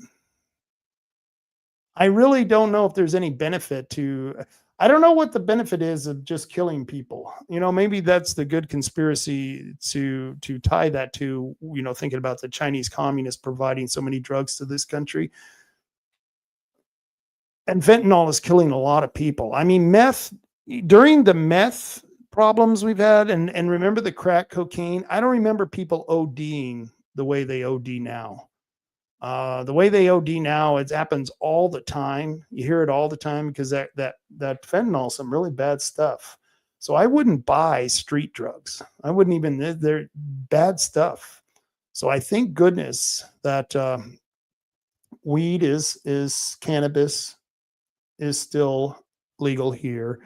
I really don't know if there's any benefit to. I don't know what the benefit is of just killing people. Maybe that's the good conspiracy to tie that to, thinking about the Chinese communists providing so many drugs to this country. And fentanyl is killing a lot of people. I mean, during the meth problems we've had, and remember the crack cocaine, I don't remember people ODing the way they OD now. The way they OD now, it happens all the time. You hear it all the time because that fentanyl is some really bad stuff. So I wouldn't buy street drugs. I wouldn't even, they're bad stuff. So I thank goodness that weed is cannabis is still legal here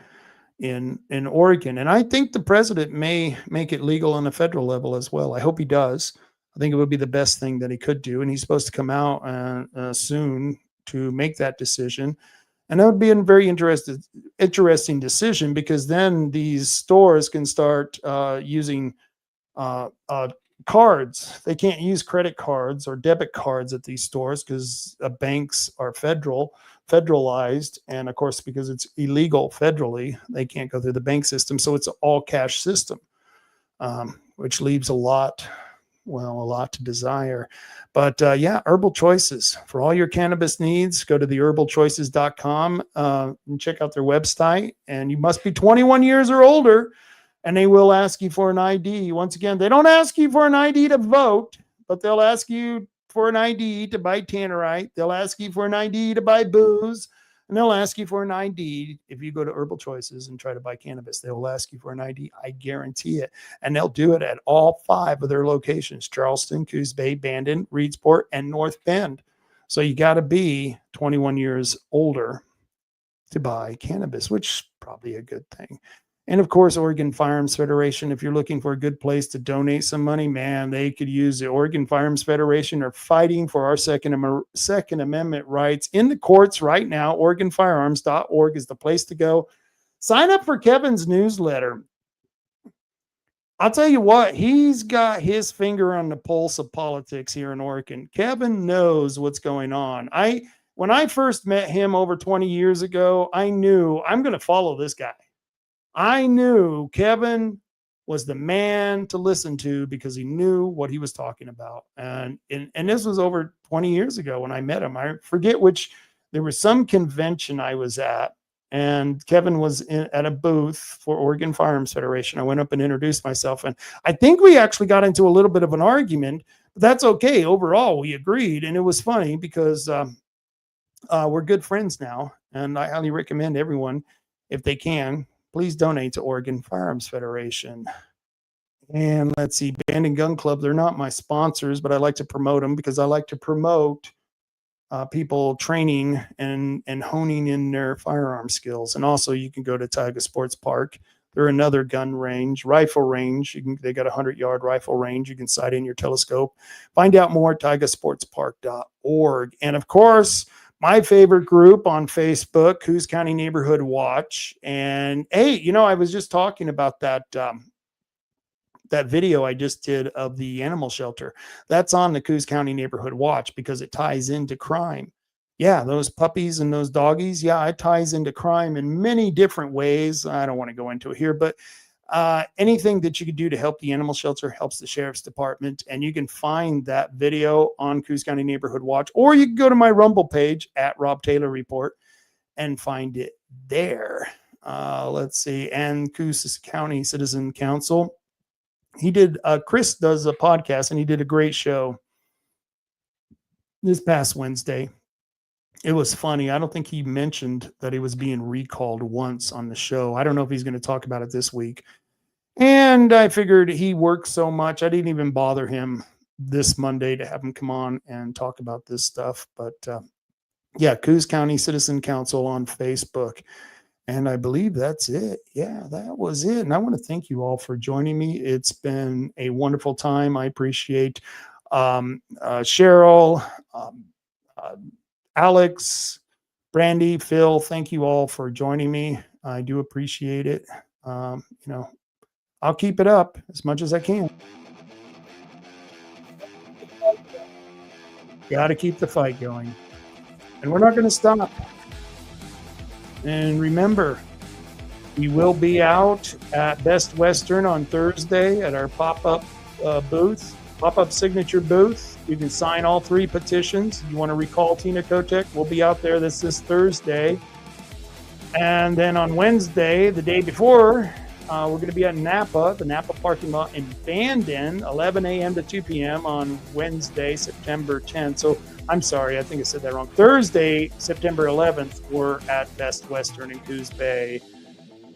in Oregon. And I think the president may make it legal on a federal level as well. I hope he does. I think it would be the best thing that he could do. And he's supposed to come out soon to make that decision. And that would be a very interesting decision, because then these stores can start using cards. They can't use credit cards or debit cards at these stores because banks are federalized. And of course, because it's illegal federally, they can't go through the bank system. So it's an all cash system, which leaves a lot to desire. But Herbal Choices. For all your cannabis needs, go to theherbalchoices.com and check out their website. And you must be 21 years or older, and they will ask you for an ID. Once again, they don't ask you for an ID to vote, but they'll ask you for an ID to buy Tannerite. They'll ask you for an ID to buy booze. And they'll ask you for an ID if you go to Herbal Choices and try to buy cannabis. They will ask you for an ID. I guarantee it. And they'll do it at all 5 of their locations: Charleston, Coos Bay, Bandon, Reedsport, and North Bend. So you got to be 21 years older to buy cannabis, which is probably a good thing. And of course, Oregon Firearms Federation. If you're looking for a good place to donate some money, man, they could use the Oregon Firearms Federation. Are fighting for our Second Amendment rights in the courts right now. OregonFirearms.org is the place to go. Sign up for Kevin's newsletter. I'll tell you what, he's got his finger on the pulse of politics here in Oregon. Kevin knows what's going on. When I first met him over 20 years ago, I knew I'm going to follow this guy. I knew Kevin was the man to listen to because he knew what he was talking about. And this was over 20 years ago when I met him. I forget there was some convention I was at, and Kevin was at a booth for Oregon Firearms Federation. I went up and introduced myself, and I think we actually got into a little bit of an argument, but that's okay. Overall, we agreed, and it was funny because we're good friends now, and I highly recommend everyone, if they can, please donate to Oregon Firearms Federation. And let's see, Band and Gun Club, they're not my sponsors, but I like to promote them because I like to promote people training and honing in their firearm skills. And also you can go to Taiga Sports Park. They're another gun range, rifle range. They got a 100-yard rifle range. You can sight in your telescope. Find out more at taigasportspark.org. And of course, my favorite group on Facebook, Coos County Neighborhood Watch. And hey, I was just talking about that video I just did of the animal shelter. That's on the Coos County Neighborhood Watch because it ties into crime. Yeah, those puppies and those doggies, it ties into crime in many different ways. I don't want to go into it here, but anything that you can do to help the animal shelter helps the sheriff's department. And you can find that video on Coos County Neighborhood Watch, or you can go to my Rumble page at Rob Taylor Report and find it there. Let's see. And Coos County Citizen Council. Chris does a podcast, and he did a great show this past Wednesday. It was funny. I don't think he mentioned that he was being recalled once on the show. I don't know if he's going to talk about it this week. And I figured he worked so much, I didn't even bother him this Monday to have him come on and talk about this stuff. But Coos County Citizen Council on Facebook. And I believe that's it. Yeah, that was it. And I want to thank you all for joining me. It's been a wonderful time. I appreciate Cheryl, Alex, Brandi, Phil. Thank you all for joining me. I do appreciate it. I'll keep it up as much as I can. Got to keep the fight going. And we're not going to stop. And remember, we will be out at Best Western on Thursday at our pop-up booth, pop-up signature booth. You can sign all 3 petitions. You want to recall Tina Kotek? We'll be out there this Thursday. And then on Wednesday, the day before, we're going to be at Napa, the Napa parking lot in Bandon, 11 a.m. to 2 p.m. on Wednesday, September 10th. So I'm sorry, I think I said that wrong. Thursday, September 11th, we're at Best Western in Coos Bay.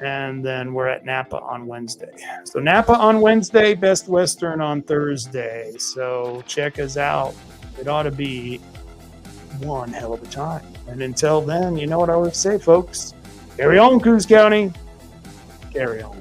And then we're at Napa on Wednesday. So Napa on Wednesday, Best Western on Thursday. So check us out. It ought to be one hell of a time. And until then, you know what I always say, folks. Carry on, Coos County. Carry on.